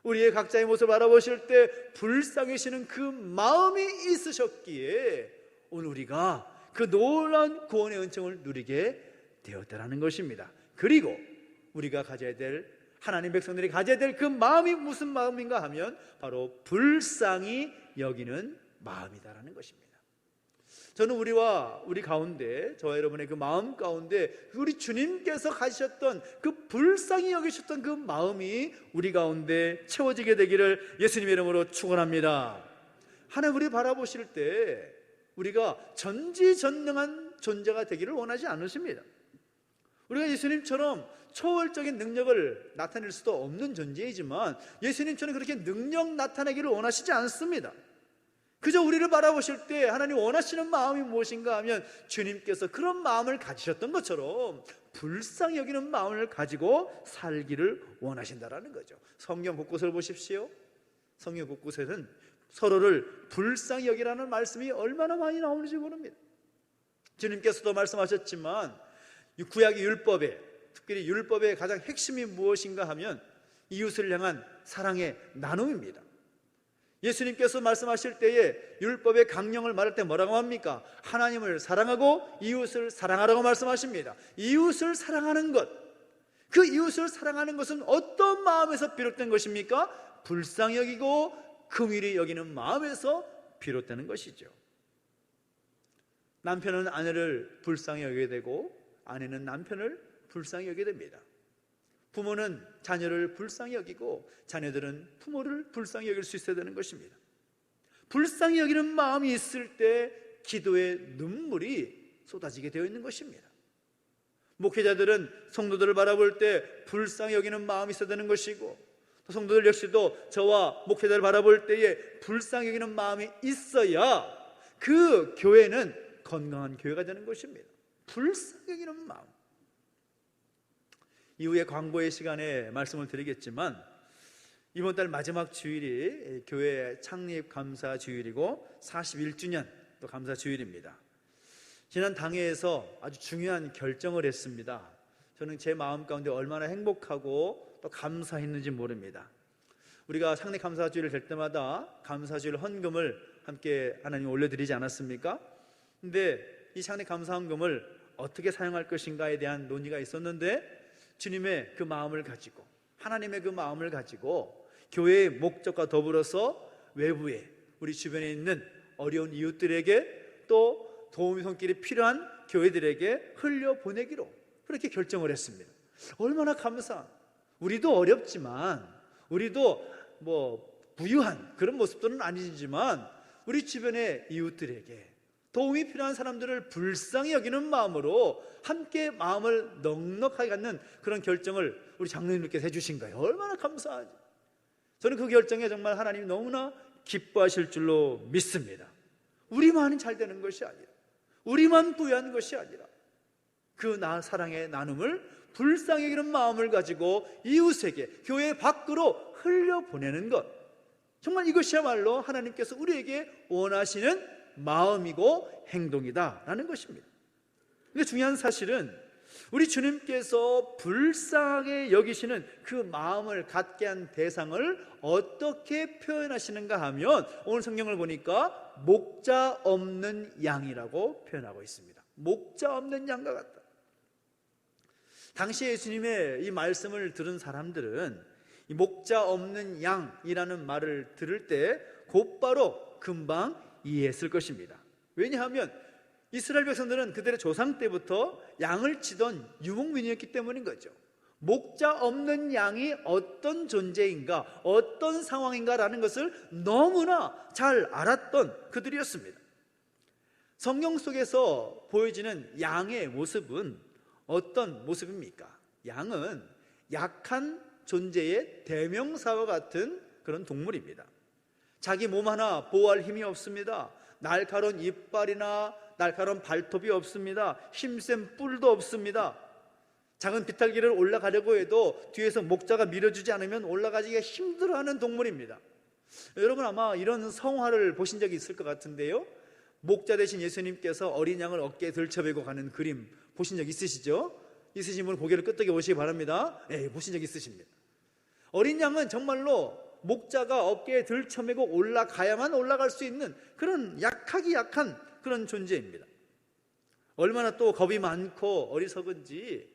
우리의 각자의 모습을 바라보실 때 불쌍히시는 그 마음이 있으셨기에 오늘 우리가 그 놀라운 구원의 은총을 누리게 되었다는 것입니다. 그리고 우리가 가져야 될, 하나님 백성들이 가져야 될 그 마음이 무슨 마음인가 하면 바로 불쌍히 여기는 마음이다라는 것입니다. 저는 우리 가운데, 저와 여러분의 그 마음 가운데 우리 주님께서 가지셨던 그 불쌍히 여기셨던 그 마음이 우리 가운데 채워지게 되기를 예수님의 이름으로 축원합니다. 하나님 우리 바라보실 때 우리가 전지전능한 존재가 되기를 원하지 않으십니다. 우리가 예수님처럼 초월적인 능력을 나타낼 수도 없는 존재이지만 예수님처럼 그렇게 능력 나타내기를 원하시지 않습니다. 그저 우리를 바라보실 때 하나님 원하시는 마음이 무엇인가 하면 주님께서 그런 마음을 가지셨던 것처럼 불쌍히 여기는 마음을 가지고 살기를 원하신다라는 거죠. 성경 곳곳을 보십시오. 성경 곳곳에는 서로를 불쌍히 여기라는 말씀이 얼마나 많이 나오는지 모릅니다. 주님께서도 말씀하셨지만 구약의 율법에, 특별히 율법의 가장 핵심이 무엇인가 하면 이웃을 향한 사랑의 나눔입니다. 예수님께서 말씀하실 때에 율법의 강령을 말할 때 뭐라고 합니까? 하나님을 사랑하고 이웃을 사랑하라고 말씀하십니다. 이웃을 사랑하는 것, 그 이웃을 사랑하는 것은 어떤 마음에서 비롯된 것입니까? 불쌍히 여기고 긍휼히 여기는 마음에서 비롯되는 것이죠. 남편은 아내를 불쌍히 여기게 되고 아내는 남편을 불쌍히 여기게 됩니다. 부모는 자녀를 불쌍히 여기고 자녀들은 부모를 불쌍히 여길 수 있어야 되는 것입니다. 불쌍히 여기는 마음이 있을 때 기도의 눈물이 쏟아지게 되어 있는 것입니다. 목회자들은 성도들을 바라볼 때 불쌍히 여기는 마음이 있어야 되는 것이고 또 성도들 역시도 저와 목회자를 바라볼 때에 불쌍히 여기는 마음이 있어야 그 교회는 건강한 교회가 되는 것입니다. 불쌍히 여기는 마음. 이후에 광고의 시간에 말씀을 드리겠지만 이번 달 마지막 주일이 교회 창립 감사 주일이고 41주년 또 감사 주일입니다. 지난 당회에서 아주 중요한 결정을 했습니다. 저는 제 마음 가운데 얼마나 행복하고 또 감사했는지 모릅니다. 우리가 상례 감사주일 될 때마다 감사주일 헌금을 함께 하나님 올려드리지 않았습니까? 근데 이 상례 감사 헌금을 어떻게 사용할 것인가에 대한 논의가 있었는데, 주님의 그 마음을 가지고, 하나님의 그 마음을 가지고 교회의 목적과 더불어서 외부에 우리 주변에 있는 어려운 이웃들에게 또 도움이 손길이 필요한 교회들에게 흘려보내기로 그렇게 결정을 했습니다. 얼마나 감사한, 우리도 어렵지만, 우리도 부유한 그런 모습들은 아니지만 우리 주변의 이웃들에게 도움이 필요한 사람들을 불쌍히 여기는 마음으로 함께 마음을 넉넉하게 갖는 그런 결정을 우리 장로님께서 해주신 거예요. 얼마나 감사하지. 저는 그 결정에 정말 하나님이 너무나 기뻐하실 줄로 믿습니다. 우리만이 잘 되는 것이 아니라, 우리만 부유한 것이 아니라 그 사랑의 나눔을 불쌍히 여기는 마음을 가지고 이웃에게, 교회 밖으로 흘려보내는 것, 정말 이것이야말로 하나님께서 우리에게 원하시는 마음이고 행동이다라는 것입니다. 근데 중요한 사실은 우리 주님께서 불쌍하게 여기시는 그 마음을 갖게 한 대상을 어떻게 표현하시는가 하면, 오늘 성경을 보니까 목자 없는 양이라고 표현하고 있습니다. 목자 없는 양과 같다. 당시 예수님의 이 말씀을 들은 사람들은 이 목자 없는 양이라는 말을 들을 때 곧바로 금방 이해했을 것입니다. 왜냐하면 이스라엘 백성들은 그들의 조상 때부터 양을 치던 유목민이었기 때문인 거죠. 목자 없는 양이 어떤 존재인가, 어떤 상황인가라는 것을 너무나 잘 알았던 그들이었습니다. 성경 속에서 보여지는 양의 모습은 어떤 모습입니까? 양은 약한 존재의 대명사와 같은 그런 동물입니다. 자기 몸 하나 보호할 힘이 없습니다. 날카로운 이빨이나 날카로운 발톱이 없습니다. 힘센 뿔도 없습니다. 작은 비탈길을 올라가려고 해도 뒤에서 목자가 밀어주지 않으면 올라가기가 힘들어하는 동물입니다. 여러분 아마 이런 성화를 보신 적이 있을 것 같은데요, 목자 대신 예수님께서 어린 양을 어깨에 들쳐매고 가는 그림 보신 적 있으시죠? 있으신 분은 고개를 끄덕여 보시기 바랍니다. 네, 보신 적 있으십니다. 어린 양은 정말로 목자가 어깨에 들쳐매고 올라가야만 올라갈 수 있는 그런 약하기 약한 그런 존재입니다. 얼마나 또 겁이 많고 어리석은지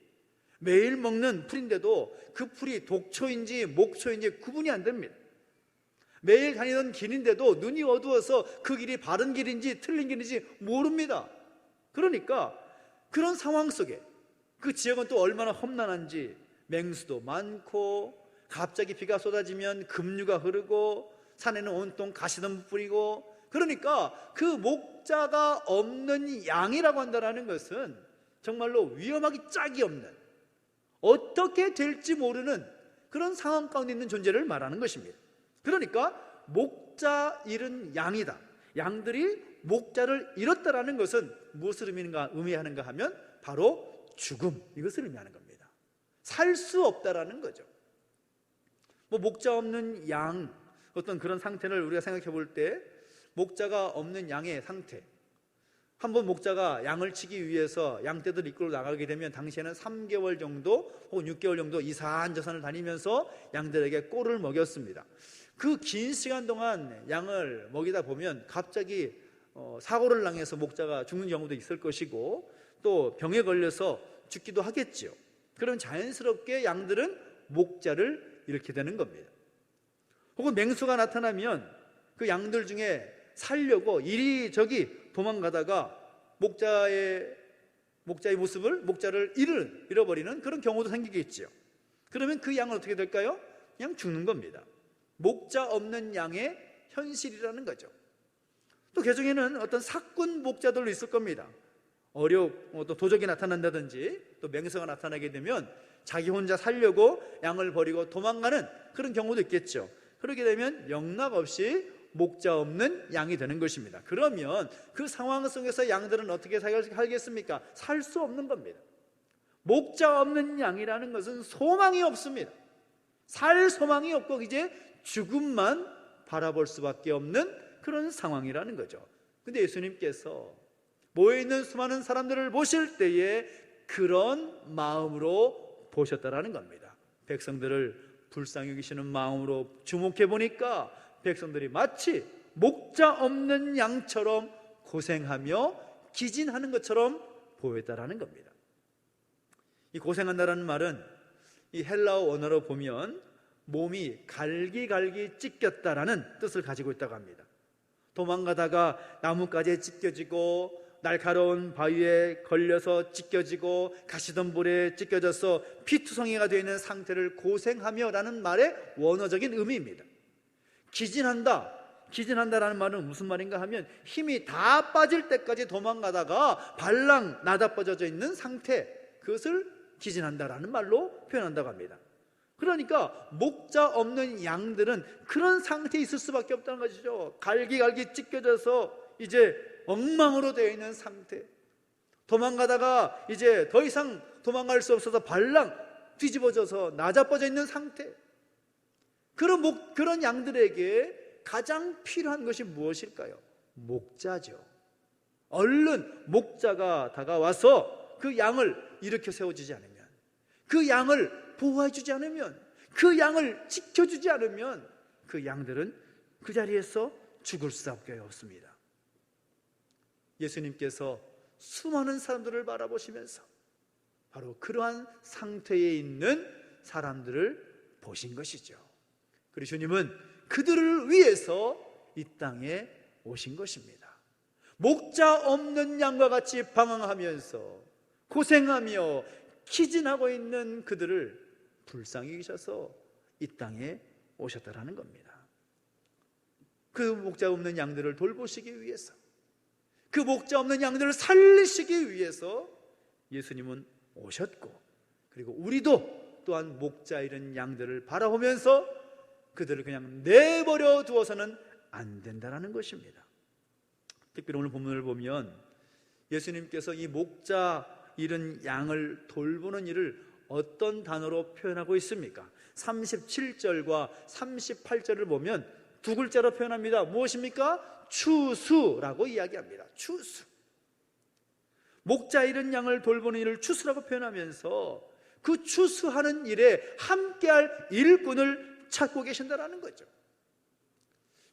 매일 먹는 풀인데도 그 풀이 독초인지 목초인지 구분이 안 됩니다. 매일 다니던 길인데도 눈이 어두워서 그 길이 바른 길인지 틀린 길인지 모릅니다. 그러니까 그런 상황 속에 그 지역은 또 얼마나 험난한지, 맹수도 많고 갑자기 비가 쏟아지면 급류가 흐르고 산에는 온통 가시덤불 뿌리고, 그러니까 그 목자가 없는 양이라고 한다는 것은 정말로 위험하기 짝이 없는, 어떻게 될지 모르는 그런 상황 가운데 있는 존재를 말하는 것입니다. 그러니까 목자 잃은 양이다, 양들이 목자를 잃었다라는 것은 무엇을 의미하는가 하면 바로 죽음, 이것을 의미하는 겁니다. 살 수 없다라는 거죠. 목자 없는 양, 어떤 그런 상태를 우리가 생각해 볼 때, 목자가 없는 양의 상태, 한번 목자가 양을 치기 위해서 양떼들 이끌어 나가게 되면 당시에는 3개월 정도 혹은 6개월 정도 이산저산을 다니면서 양들에게 꼴을 먹였습니다. 그 긴 시간 동안 양을 먹이다 보면 갑자기 사고를 당해서 목자가 죽는 경우도 있을 것이고 또 병에 걸려서 죽기도 하겠지요. 그럼 자연스럽게 양들은 목자를 잃게 되는 겁니다. 혹은 맹수가 나타나면 그 양들 중에 살려고 이리저리 도망가다가 목자의 모습을, 목자를 잃어버리는 그런 경우도 생기겠죠. 그러면 그 양은 어떻게 될까요? 그냥 죽는 겁니다. 목자 없는 양의 현실이라는 거죠. 또 개중에는 어떤 사꾼 목자들도 있을 겁니다. 또 도적이 나타난다든지 또 맹수가 나타나게 되면 자기 혼자 살려고 양을 버리고 도망가는 그런 경우도 있겠죠. 그렇게 되면 영락없이 목자 없는 양이 되는 것입니다. 그러면 그 상황 속에서 양들은 어떻게 살겠습니까? 살 수 없는 겁니다. 목자 없는 양이라는 것은 소망이 없습니다. 살 소망이 없고 이제 죽음만 바라볼 수밖에 없는 그런 상황이라는 거죠. 근데 예수님께서 모여있는 수많은 사람들을 보실 때에 그런 마음으로 보셨다라는 겁니다. 백성들을 불쌍히 여기시는 마음으로 주목해 보니까 백성들이 마치 목자 없는 양처럼 고생하며 기진하는 것처럼 보였다라는 겁니다. 이 고생한다라는 말은 이 헬라어 원어로 보면 몸이 갈기갈기 찢겼다라는 뜻을 가지고 있다고 합니다. 도망가다가 나뭇가지에 찢겨지고 날카로운 바위에 걸려서 찢겨지고 가시던 볼에 찢겨져서 피투성이가 되어 있는 상태를 고생하며 라는 말의 원어적인 의미입니다. 기진한다라는 말은 무슨 말인가 하면 힘이 다 빠질 때까지 도망가다가 발랑 나다빠져 있는 상태, 그것을 기진한다라는 말로 표현한다고 합니다. 그러니까 목자 없는 양들은 그런 상태에 있을 수밖에 없다는 것이죠. 갈기갈기 찢겨져서 이제 엉망으로 되어 있는 상태, 도망가다가 이제 더 이상 도망갈 수 없어서 발랑 뒤집어져서 나자빠져 있는 상태, 그런 양들에게 가장 필요한 것이 무엇일까요? 목자죠. 얼른 목자가 다가와서 그 양을 일으켜 세워주지 않으면, 그 양을 보호해주지 않으면, 그 양을 지켜주지 않으면 그 양들은 그 자리에서 죽을 수밖에 없습니다. 예수님께서 수많은 사람들을 바라보시면서 바로 그러한 상태에 있는 사람들을 보신 것이죠. 그리고 주님은 그들을 위해서 이 땅에 오신 것입니다. 목자 없는 양과 같이 방황하면서 고생하며 기진하고 있는 그들을 불쌍히 여기셔서 이 땅에 오셨다라는 겁니다. 그 목자 없는 양들을 돌보시기 위해서, 그 목자 없는 양들을 살리시기 위해서 예수님은 오셨고, 그리고 우리도 또한 목자 잃은 양들을 바라보면서 그들을 그냥 내버려 두어서는 안 된다는 것입니다. 특별히 오늘 본문을 보면 예수님께서 이 목자 잃은 양을 돌보는 일을 어떤 단어로 표현하고 있습니까? 37절과 38절을 보면 두 글자로 표현합니다. 무엇입니까? 추수라고 이야기합니다. 추수. 목자 잃은 양을 돌보는 일을 추수라고 표현하면서 그 추수하는 일에 함께할 일꾼을 찾고 계신다는 거죠.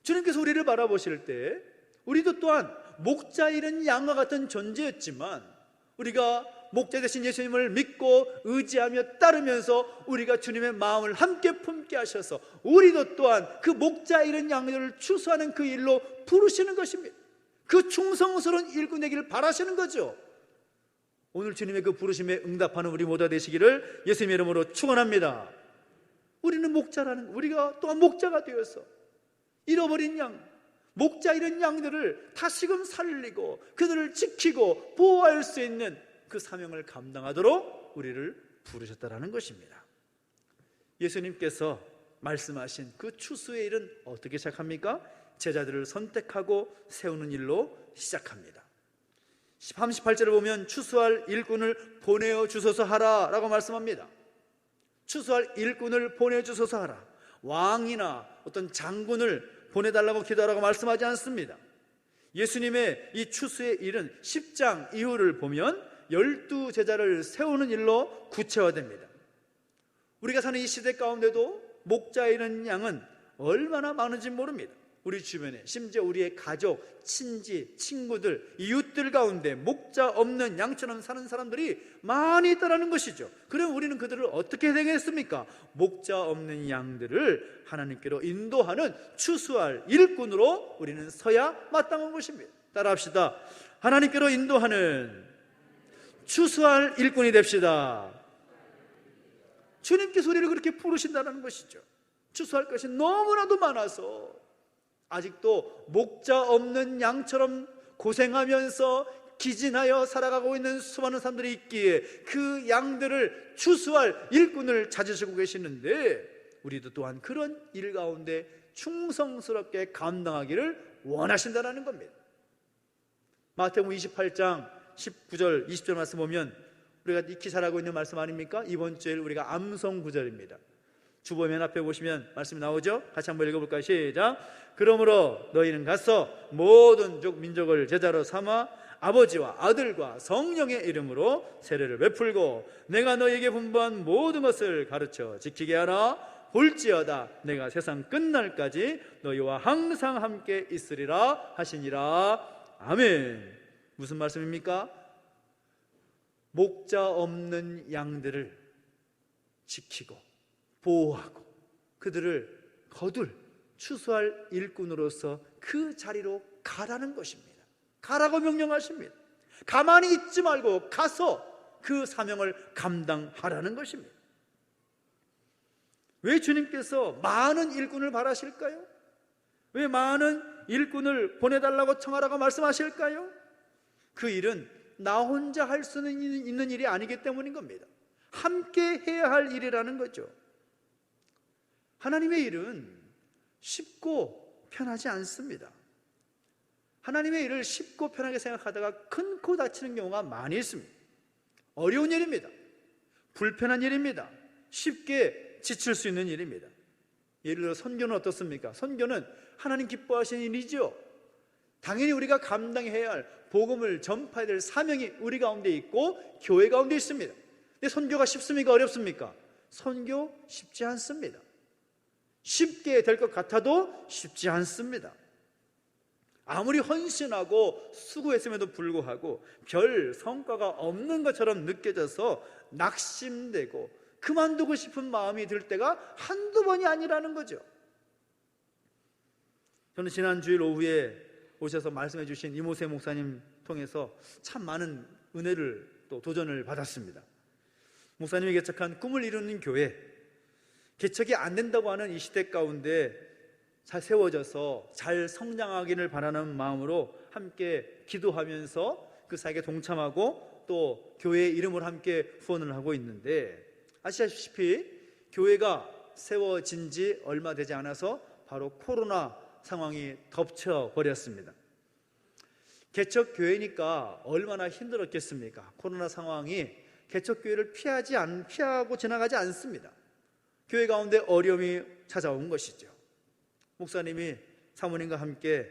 주님께서 우리를 바라보실 때 우리도 또한 목자 잃은 양과 같은 존재였지만, 우리가 목자 되신 예수님을 믿고 의지하며 따르면서 우리가 주님의 마음을 함께 품게 하셔서 우리도 또한 그 목자 잃은 양들을 추수하는 그 일로 부르시는 것입니다. 그 충성스러운 일꾼 되기를 바라시는 거죠. 오늘 주님의 그 부르심에 응답하는 우리 모두가 되시기를 예수님의 이름으로 축원합니다. 우리는 우리가 또한 목자가 되어서 잃어버린 양, 목자 잃은 양들을 다시금 살리고 그들을 지키고 보호할 수 있는 그 사명을 감당하도록 우리를 부르셨다라는 것입니다. 예수님께서 말씀하신 그 추수의 일은 어떻게 시작합니까? 제자들을 선택하고 세우는 일로 시작합니다. 38절을 보면 추수할 일꾼을 보내어 주소서 하라 라고 말씀합니다. 추수할 일꾼을 보내어 주소서 하라. 왕이나 어떤 장군을 보내달라고 기도하라고 말씀하지 않습니다. 예수님의 이 추수의 일은 10장 이후를 보면 12제자를 세우는 일로 구체화됩니다. 우리가 사는 이 시대 가운데도 목자 잃은 양은 얼마나 많은지 모릅니다. 우리 주변에, 심지어 우리의 가족, 친지, 친구들, 이웃들 가운데 목자 없는 양처럼 사는 사람들이 많이 있다는 것이죠. 그럼 우리는 그들을 어떻게 되겠습니까? 목자 없는 양들을 하나님께로 인도하는 추수할 일꾼으로 우리는 서야 마땅한 것입니다. 따라합시다. 하나님께로 인도하는 추수할 일꾼이 됩시다. 주님께서 우리를 그렇게 부르신다는 것이죠. 추수할 것이 너무나도 많아서 아직도 목자 없는 양처럼 고생하면서 기진하여 살아가고 있는 수많은 사람들이 있기에 그 양들을 추수할 일꾼을 찾으시고 계시는데, 우리도 또한 그런 일 가운데 충성스럽게 감당하기를 원하신다는 겁니다. 마태복음 28장 19절 20절 말씀 보면 우리가 익히 잘하고 있는 말씀 아닙니까? 이번 주에 우리가 암송 구절입니다. 주보면 앞에 보시면 말씀이 나오죠? 같이 한번 읽어볼까요? 시작. 그러므로 너희는 가서 모든 족 민족을 제자로 삼아 아버지와 아들과 성령의 이름으로 세례를 베풀고 내가 너희에게 분부한 모든 것을 가르쳐 지키게 하라. 볼지어다 내가 세상 끝날까지 너희와 항상 함께 있으리라 하시니라. 아멘. 무슨 말씀입니까? 목자 없는 양들을 지키고 보호하고 그들을 거둘 추수할 일꾼으로서 그 자리로 가라는 것입니다. 가라고 명령하십니다. 가만히 있지 말고 가서 그 사명을 감당하라는 것입니다. 왜 주님께서 많은 일꾼을 바라실까요? 왜 많은 일꾼을 보내달라고 청하라고 말씀하실까요? 그 일은 나 혼자 할 수는 있는 일이 아니기 때문인 겁니다. 함께 해야 할 일이라는 거죠. 하나님의 일은 쉽고 편하지 않습니다. 하나님의 일을 쉽고 편하게 생각하다가 큰 코 다치는 경우가 많이 있습니다. 어려운 일입니다. 불편한 일입니다. 쉽게 지칠 수 있는 일입니다. 예를 들어 선교는 어떻습니까? 선교는 하나님 기뻐하시는 일이죠. 당연히 우리가 감당해야 할 복음을 전파해야 될 사명이 우리 가운데 있고 교회 가운데 있습니다. 근데 선교가 쉽습니까? 어렵습니까? 선교 쉽지 않습니다. 쉽게 될 것 같아도 쉽지 않습니다. 아무리 헌신하고 수고했음에도 불구하고 별 성과가 없는 것처럼 느껴져서 낙심되고 그만두고 싶은 마음이 들 때가 한두 번이 아니라는 거죠. 저는 지난 주일 오후에 오셔서 말씀해 주신 이모세 목사님 통해서 참 많은 은혜를 또 도전을 받았습니다. 목사님이 개척한 꿈을 이루는 교회, 개척이 안 된다고 하는 이 시대 가운데 잘 세워져서 잘 성장하기를 바라는 마음으로 함께 기도하면서 그 사역에 동참하고 또 교회의 이름을 함께 후원을 하고 있는데, 아시다시피 교회가 세워진 지 얼마 되지 않아서 바로 코로나 상황이 덮쳐버렸습니다. 개척교회니까 얼마나 힘들었겠습니까? 코로나 상황이 개척교회를 피하고 지나가지 않습니다. 교회 가운데 어려움이 찾아온 것이죠. 목사님이 사모님과 함께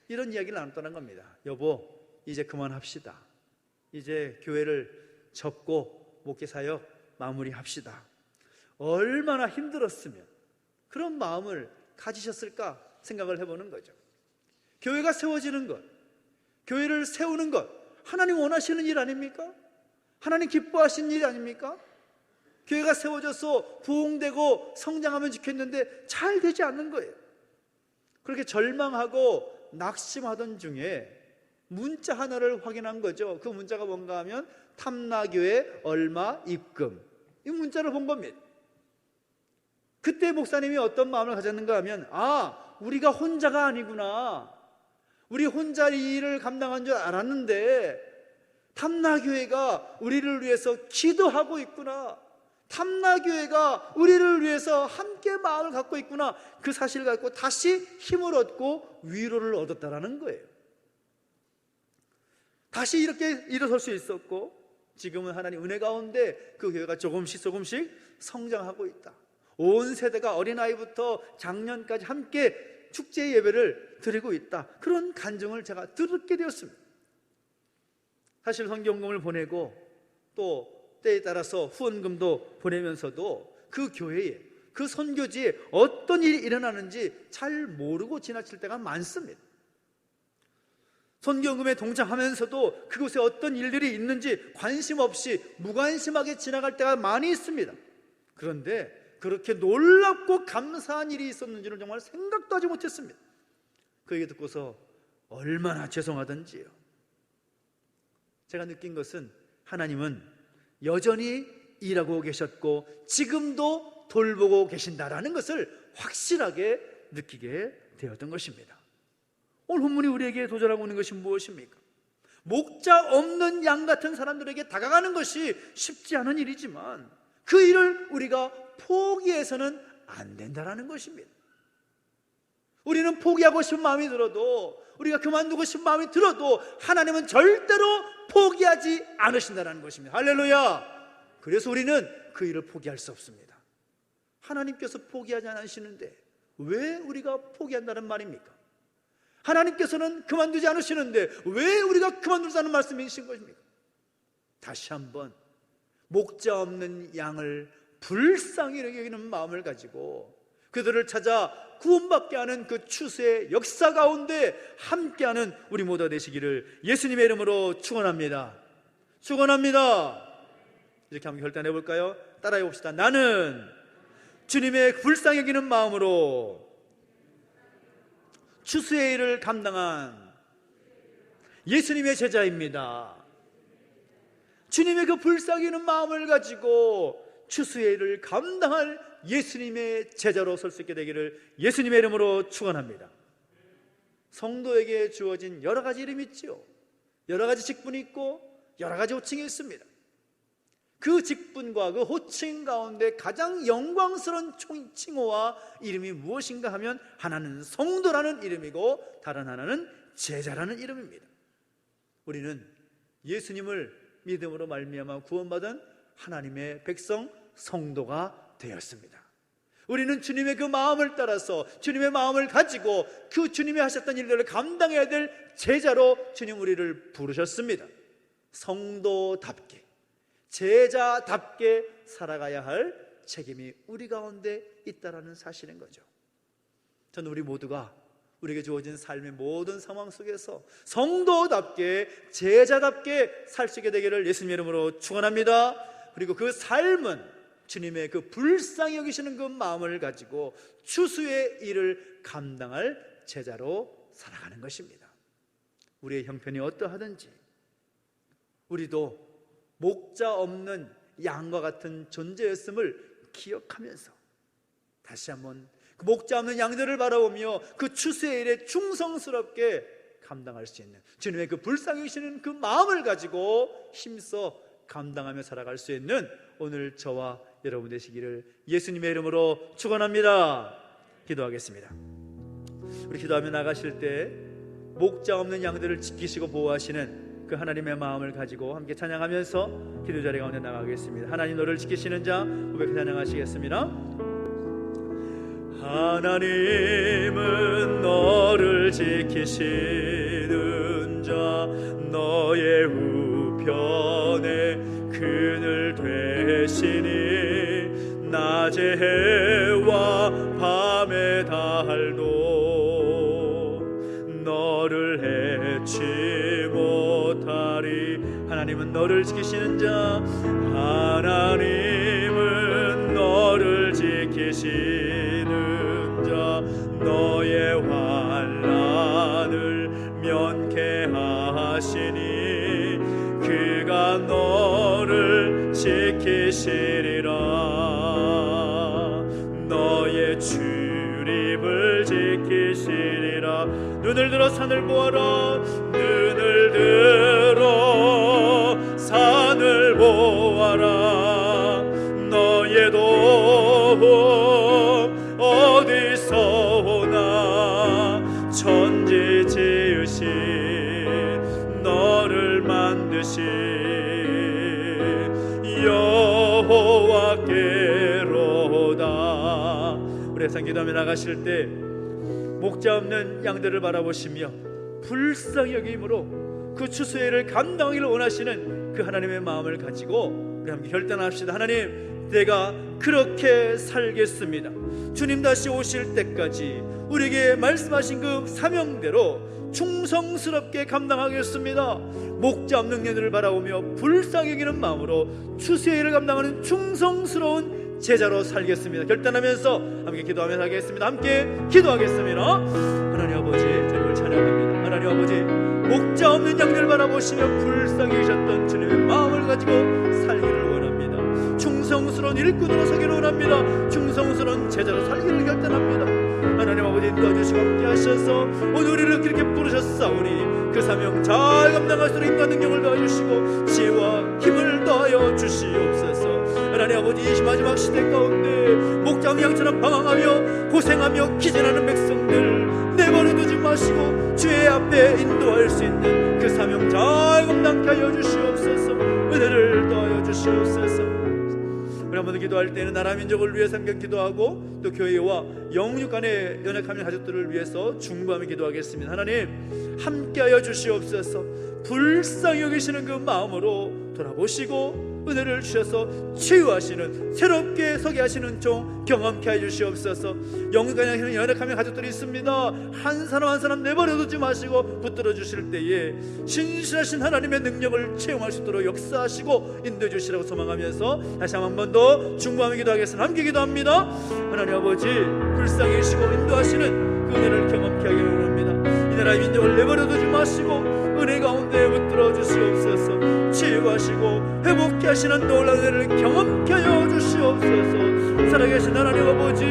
이런 이야기를 나눴다는 겁니다. 여보, 이제 그만합시다. 이제 교회를 접고 목회사역 마무리합시다. 얼마나 힘들었으면 그런 마음을 가지셨을까 생각을 해보는 거죠. 교회가 세워지는 것, 교회를 세우는 것, 하나님 원하시는 일 아닙니까? 하나님 기뻐하시는 일 아닙니까? 교회가 세워져서 부흥되고 성장하면 좋겠는데 잘 되지 않는 거예요. 그렇게 절망하고 낙심하던 중에 문자 하나를 확인한 거죠. 그 문자가 뭔가 하면 탐나교회 얼마 입금, 이 문자를 본 겁니다. 그때 목사님이 어떤 마음을 가졌는가 하면, 우리가 혼자가 아니구나, 우리 혼자 이 일을 감당한 줄 알았는데 탐나교회가 우리를 위해서 기도하고 있구나, 탐나교회가 우리를 위해서 함께 마음을 갖고 있구나, 그 사실을 갖고 다시 힘을 얻고 위로를 얻었다라는 거예요. 다시 이렇게 일어설 수 있었고, 지금은 하나님 은혜 가운데 그 교회가 조금씩 성장하고 있다. 온 세대가 어린아이부터 장년까지 함께 축제 예배를 드리고 있다. 그런 간증을 제가 듣게 되었습니다. 사실 성경금을 보내고 또 때에 따라서 후원금도 보내면서도 그 교회에, 그 선교지에 어떤 일이 일어나는지 잘 모르고 지나칠 때가 많습니다. 선교금에 동참하면서도 그곳에 어떤 일들이 있는지 관심 없이 무관심하게 지나갈 때가 많이 있습니다. 그런데 그렇게 놀랍고 감사한 일이 있었는지는 정말 생각도 하지 못했습니다. 그 얘기 듣고서 얼마나 죄송하던지요. 제가 느낀 것은 하나님은 여전히 일하고 계셨고 지금도 돌보고 계신다라는 것을 확실하게 느끼게 되었던 것입니다. 오늘 본문이 우리에게 도전하고 있는 것이 무엇입니까? 목자 없는 양 같은 사람들에게 다가가는 것이 쉽지 않은 일이지만 그 일을 우리가 포기해서는 안 된다라는 것입니다. 우리는 포기하고 싶은 마음이 들어도, 우리가 그만두고 싶은 마음이 들어도 하나님은 절대로 포기하지 않으신다는 것입니다. 할렐루야. 그래서 우리는 그 일을 포기할 수 없습니다. 하나님께서 포기하지 않으시는데 왜 우리가 포기한다는 말입니까? 하나님께서는 그만두지 않으시는데 왜 우리가 그만두자는 말씀이신 것입니까? 다시 한번 목자 없는 양을 불쌍히 여기는 마음을 가지고 그들을 찾아 구원받게 하는 그 추수의 역사 가운데 함께하는 우리 모두가 되시기를 예수님의 이름으로 축원합니다. 축원합니다. 이렇게 한번 결단해 볼까요? 따라해 봅시다. 나는 주님의 불쌍히 여기는 마음으로 추수의 일을 감당한 예수님의 제자입니다. 주님의 그 불쌍히 여기는 마음을 가지고 추수의 일을 감당할 예수님의 제자로 설 수 있게 되기를 예수님의 이름으로 축원합니다. 성도에게 주어진 여러 가지 이름이 있죠. 여러 가지 직분이 있고 여러 가지 호칭이 있습니다. 그 직분과 그 호칭 가운데 가장 영광스러운 칭호와 이름이 무엇인가 하면 하나는 성도라는 이름이고 다른 하나는 제자라는 이름입니다. 우리는 예수님을 믿음으로 말미암아 구원받은 하나님의 백성 성도가 되었습니다. 우리는 주님의 그 마음을 따라서 주님의 마음을 가지고 그 주님이 하셨던 일들을 감당해야 될 제자로 주님 우리를 부르셨습니다. 성도답게 제자답게 살아가야 할 책임이 우리 가운데 있다라는 사실인 거죠. 저는 우리 모두가 우리에게 주어진 삶의 모든 상황 속에서 성도답게 제자답게 살 수 있게 되기를 예수님의 이름으로 축원합니다. 그리고 그 삶은 주님의 그 불쌍히 여기시는 그 마음을 가지고 추수의 일을 감당할 제자로 살아가는 것입니다. 우리의 형편이 어떠하든지 우리도 목자 없는 양과 같은 존재였음을 기억하면서 다시 한번 그 목자 없는 양들을 바라보며 그 추수의 일에 충성스럽게 감당할 수 있는 주님의 그 불쌍히 여기시는 그 마음을 가지고 힘써 감당하며 살아갈 수 있는 오늘 저와 여러분 되시기를 예수님의 이름으로 축원합니다. 기도하겠습니다. 우리 기도하며 나가실 때 목자 없는 양들을 지키시고 보호하시는 그 하나님의 마음을 가지고 함께 찬양하면서 기도 자리 가운데 나가겠습니다. 하나님 너를 지키시는 자 고백해 찬양하시겠습니다. 하나님은 너를 지키시는 자 너의 우편에 그늘 되시니 낮의 해와 밤의 달도 너를 해치 못하리. 하나님은 너를 지키시는 자 하나님은 너를 지키시는 자 너의 환난을 면케하시니 그가 너를 지키시리라. 너의 출입을 지키시리라. 눈을 들어 산을 보아라. 눈을 들어 산을 보아라. 너의 도움 어디서 오나. 천지 지으신 너를 만드신 여호와께로다. 우리 항상 기도하며 나가실 때 목자 없는 양들을 바라보시며 불쌍히 여김으로 그 추수회를 감당하기를 원하시는 그 하나님의 마음을 가지고 우리 함께 결단합시다. 하나님, 내가 그렇게 살겠습니다. 주님 다시 오실 때까지 우리에게 말씀하신 그 사명대로 충성스럽게 감당하겠습니다. 목자 없는 양들을 바라보며 불쌍히 여기는 마음으로 추수회를 감당하는 충성스러운 제자로 살겠습니다. 결단하면서 함께 기도하며 살겠습니다. 함께 기도하겠습니다. 하나님 아버지, 주님을 찬양합니다. 하나님 아버지, 목자 없는 양들을 바라보시며 불쌍히 여기셨던 주님의 마음을 가지고 살기를 원합니다. 충성스러운 일꾼으로 서기를 원합니다. 충성스러운 제자로 살기를 결단합니다. 하나님 아버지, 인도하시고 함께 하셔서 오늘 우리를 그렇게 부르셨사오니 그 사명 잘 감당할 수 있는 인간 능력을 더해주시고 지혜와 힘을 더하여 주시옵소서. 하나님 아버지, 이 마지막 시대 가운데 목자 없는 양처럼 방황하며 고생하며 기진하는 백성들 내버려두지 마시고 주의 앞에 인도할 수 있는 그 사명 잘 감당케 하여 주시옵소서. 은혜를 더하여 주시옵소서. 우리 한번 기도할 때는 나라 민족을 위해 삼겨 기도하고 또 교회와 영육 간의 연약함의 가족들을 위해서 중보하며 기도하겠습니다. 하나님, 함께하여 주시옵소서. 불쌍히 여기시는 그 마음으로 돌아보시고 은혜를 주셔서 치유하시는, 새롭게 서게 하시는 종 경험케 해주시옵소서. 영광하시는 연약함의 가족들이 있습니다. 한 사람 한 사람 내버려두지 마시고 붙들어 주실 때에 신실하신 하나님의 능력을 체험할 수 있도록 역사하시고 인도해 주시라고 소망하면서 다시 한 번 더 중보하며 기도하겠습니다. 함께 기도합니다. 하나님 아버지, 불쌍히 계시고 인도하시는 그 은혜를 경험케 하기 원합니다. 이 나라의 민족을 내버려두지 마시고 은혜 가운데 붙들어 주시옵소서. 치유하시고 회복케 하시는 놀라운 은혜를 경험케 하여 주시옵소서. 살아계신 하나님 아버지,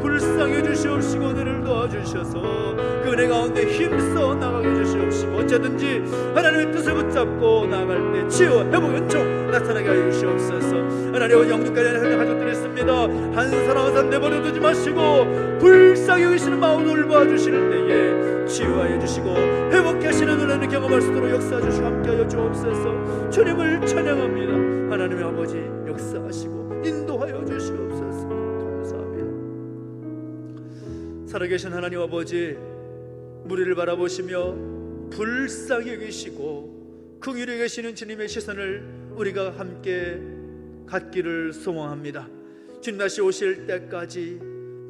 불쌍히 주시옵시고 은혜를 도와주셔서 그 은혜 가운데 힘써 나가게 해주시옵시고 언제든지 하나님의 뜻을 붙잡고 나아갈 때 치유, 회복, 은총 나타나게 하여 주시옵소서. 하나님 영육까지 하는 가족들이 있습니다. 한 사람 한 사람 내버려두지 마시고 불쌍히 여기시는 마음을 돌봐주실 때에 치유하여 주시고 회복케 하시는 은혜를 경험할 수 있도록 역사해 주시고 함께하여 주옵소서. 주님을 찬양합니다. 하나님의 아버지, 역사하시고 인도하여 주시옵소서. 감사합니다. 살아계신 하나님 아버지, 우리를 바라보시며 불쌍히 여기시고 긍휼히 계시는 주님의 시선을 우리가 함께 갖기를 소망합니다. 주님 다시 오실 때까지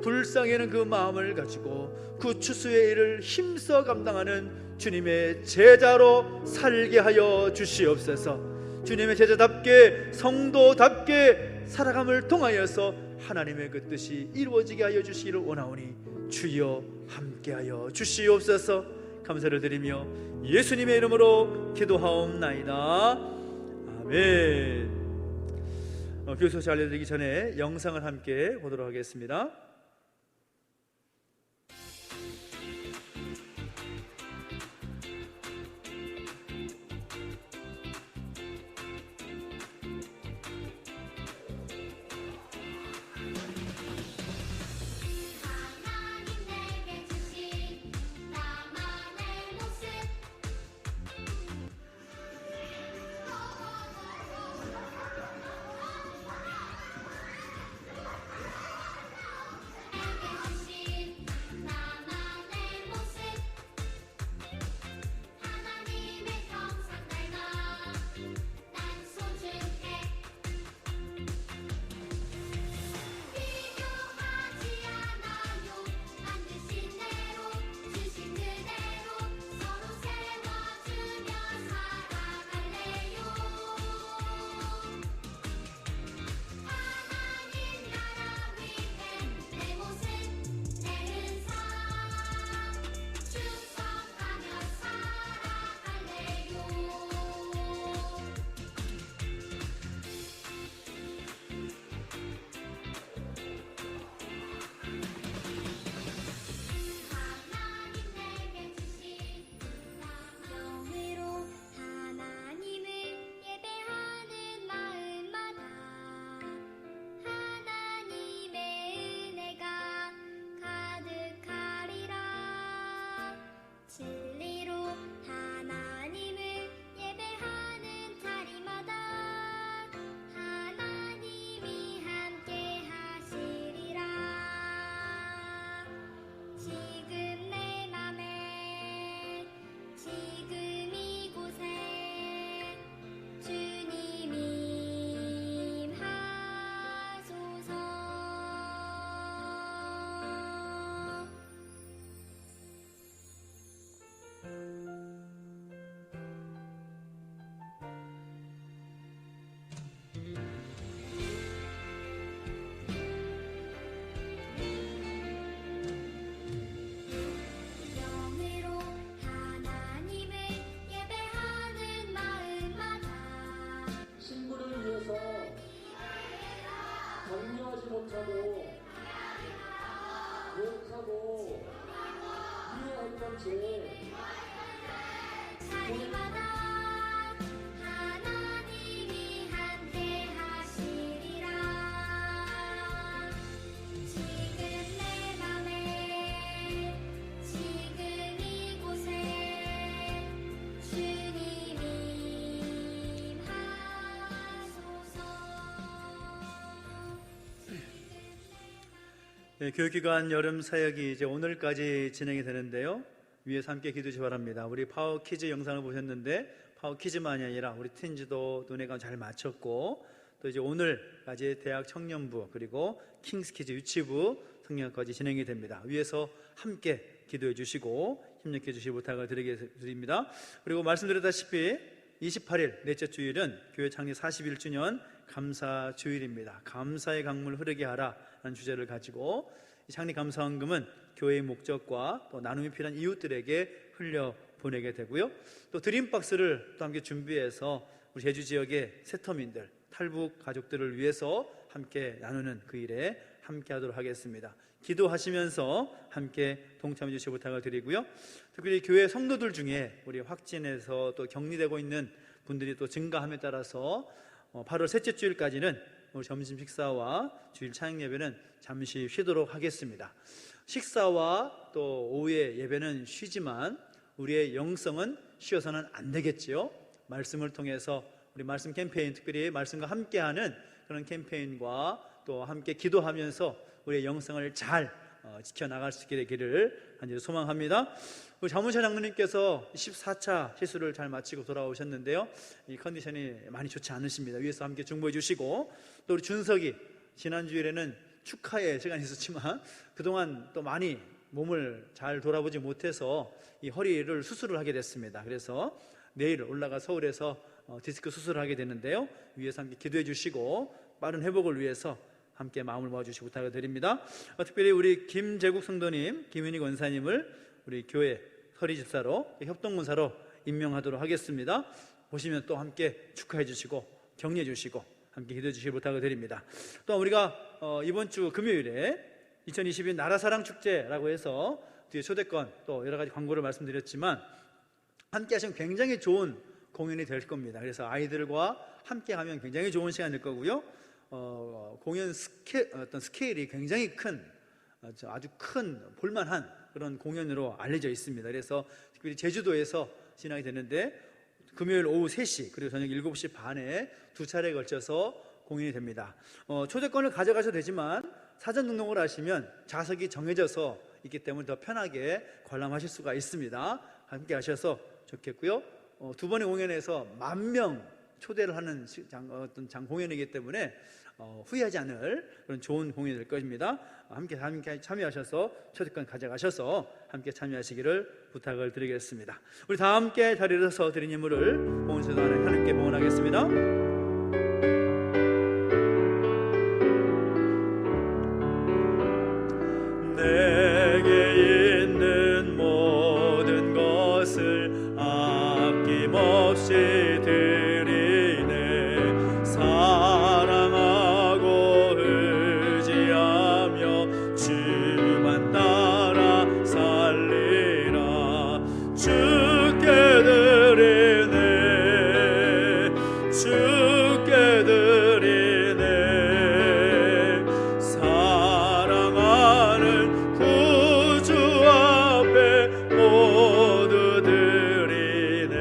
불쌍히 하는 그 마음을 가지고 그 추수의 일을 힘써 감당하는 주님의 제자로 살게 하여 주시옵소서. 주님의 제자답게 성도답게 살아감을 통하여서 하나님의 그 뜻이 이루어지게 하여 주시기를 원하오니 주여 함께하여 주시옵소서. 감사를 드리며 예수님의 이름으로 기도하옵나이다. 아멘. 교육 소식 알려드리기 전에 영상을 함께 보도록 하겠습니다. 욕하고 미워했던 죄 날마다 하나님이 함께 하시리라. 지금 내 맘에 지금 이곳에 주님 임하소서. 네, 교육기관 여름 사역이 이제 오늘까지 진행이 되는데요. 위에서 함께 기도해 주시기 바랍니다. 우리 파워 키즈 영상을 보셨는데 파워 퀴즈만이 아니라 우리 틴즈도 눈에 잘 맞췄고, 또 이제 오늘까지 대학 청년부 그리고 킹스키즈 유치부 성령까지 진행이 됩니다. 위에서 함께 기도해 주시고 협력해 주시기 부탁을 드립니다. 그리고 말씀드렸다시피 28일 넷째 주일은 교회 창립 41주년 감사 주일입니다. 감사의 강물 흐르게 하라는 주제를 가지고 이 창립 감사헌금은 교회의 목적과 또 나눔이 필요한 이웃들에게 흘려 보내게 되고요. 또 드림박스를 또 함께 준비해서 우리 제주 지역의 세터민들, 탈북 가족들을 위해서 함께 나누는 그 일에 함께 하도록 하겠습니다. 기도하시면서 함께 동참해 주시기 부탁을 드리고요. 특별히 교회 성도들 중에 우리 확진해서 또 격리되고 있는 분들이 또 증가함에 따라서 8월 셋째 주일까지는 우리 점심 식사와 주일 찬양 예배는 잠시 쉬도록 하겠습니다. 식사와 또 오후의 예배는 쉬지만 우리의 영성은 쉬어서는 안 되겠지요. 말씀을 통해서 우리 말씀 캠페인, 특별히 말씀과 함께하는 그런 캠페인과 또 함께 기도하면서 우리의 영성을 잘 지켜나갈 수 있게 되기를 간절히 소망합니다. 우리 자문사 장로님께서 14차 시술을 잘 마치고 돌아오셨는데요, 이 컨디션이 많이 좋지 않으십니다. 위에서 함께 중보해 주시고, 또 우리 준석이 지난주일에는 축하의 시간이 있었지만 그동안 또 많이 몸을 잘 돌아보지 못해서 이 허리를 수술을 하게 됐습니다. 그래서 내일 올라가 서울에서 디스크 수술을 하게 되는데요, 위에서 함께 기도해 주시고 빠른 회복을 위해서 함께 마음을 모아주시기 부탁을 드립니다. 특별히 우리 김재국 성도님, 김윤희 권사님을 우리 교회 서리집사로, 협동문사로 임명하도록 하겠습니다. 보시면 또 함께 축하해 주시고 격려해 주시고 함께 기도해 주시기 부탁을 드립니다. 또 우리가 이번 주 금요일에 2022 나라사랑축제라고 해서 뒤에 초대권 또 여러 가지 광고를 말씀드렸지만 함께 하시면 굉장히 좋은 공연이 될 겁니다. 그래서 아이들과 함께 하면 굉장히 좋은 시간이 될 거고요. 공연 스케일이 굉장히 큰, 아주 큰 볼만한 그런 공연으로 알려져 있습니다. 그래서 특별히 제주도에서 진행이 되는데 금요일 오후 3시 그리고 저녁 7시 반에 두 차례에 걸쳐서 공연이 됩니다. 초대권을 가져가셔도 되지만 사전 등록을 하시면 좌석이 정해져서 있기 때문에 더 편하게 관람하실 수가 있습니다. 함께 하셔서 좋겠고요. 두 번의 공연에서 10,000명 초대를 하는 어떤 공연이기 때문에 후회하지 않을 그런 좋은 공연이 될 것입니다. 함께 참여하셔서 초대권 가져가셔서 함께 참여하시기를 부탁을 드리겠습니다. 우리 다 함께 자리에 서서 드린 예물을 봉헌제도 하나님께 봉헌하겠습니다. 내게 있는 모든 것을 아낌없이 드리네. 사랑하고 의지하며 주만 따라 살리라. 주께 드리네, 주께 드리네. 사랑하는 구주 앞에 모두 드리네.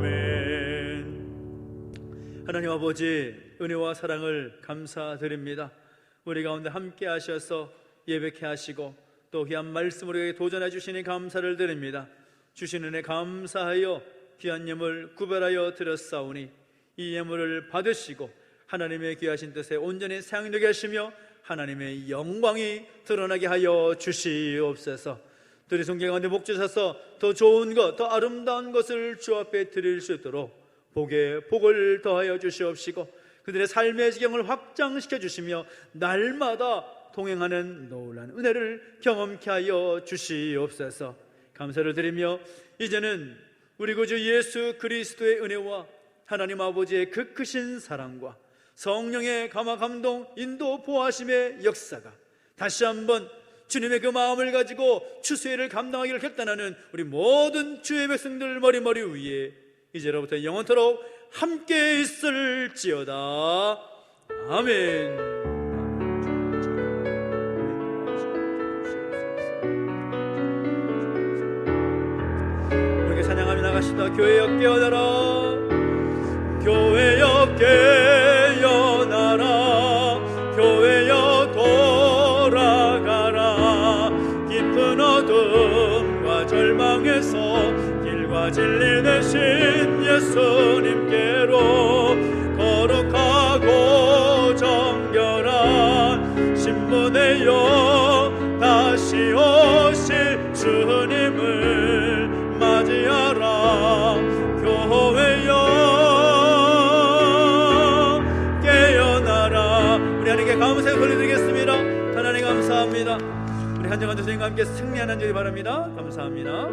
아멘. 하나님 아버지, 은혜와 사랑을 감사드립니다. 우리 가운데 함께 하셔서 예배케 하시고 또 귀한 말씀으로 우리에게 도전해 주시니 감사를 드립니다. 주신 은혜 감사하여 귀한 예물 구별하여 드렸사오니 이 예물을 받으시고 하나님의 귀하신 뜻에 온전히 사용되게 하시며 하나님의 영광이 드러나게 하여 주시옵소서. 들이 성경 가운데 목 주셔서 더 좋은 것, 더 아름다운 것을 주 앞에 드릴 수 있도록 복에 복을 더하여 주시옵시고 그들의 삶의 지경을 확장시켜 주시며 날마다 동행하는 놀라운 은혜를 경험케 하여 주시옵소서. 감사를 드리며 이제는 우리 구주 예수 그리스도의 은혜와 하나님 아버지의 그 크신 사랑과 성령의 감화 감동 인도 보호하심의 역사가 다시 한번 주님의 그 마음을 가지고 추수회를 감당하기를 결단하는 우리 모든 주의 백성들 머리머리 위에 이제로부터 영원토록 함께 있을지어다. 아멘. 우리 찬양하며 나가시다. 교회여 깨어나라, 교회여 깨어나라, 교회여 돌아가라. 깊은 어둠과 절망 안에서 길과 진리 되신 예수님께로 거룩하고 정결한 신부되어 다시 오실 주님을 맞이하라. 교회여 깨어나라. 우리 하나님께 감사의 소리 드리겠습니다. 하나님 감사합니다. 우리 한 절 한 절 주님과 함께 승리하는 줄 바랍니다. 감사합니다.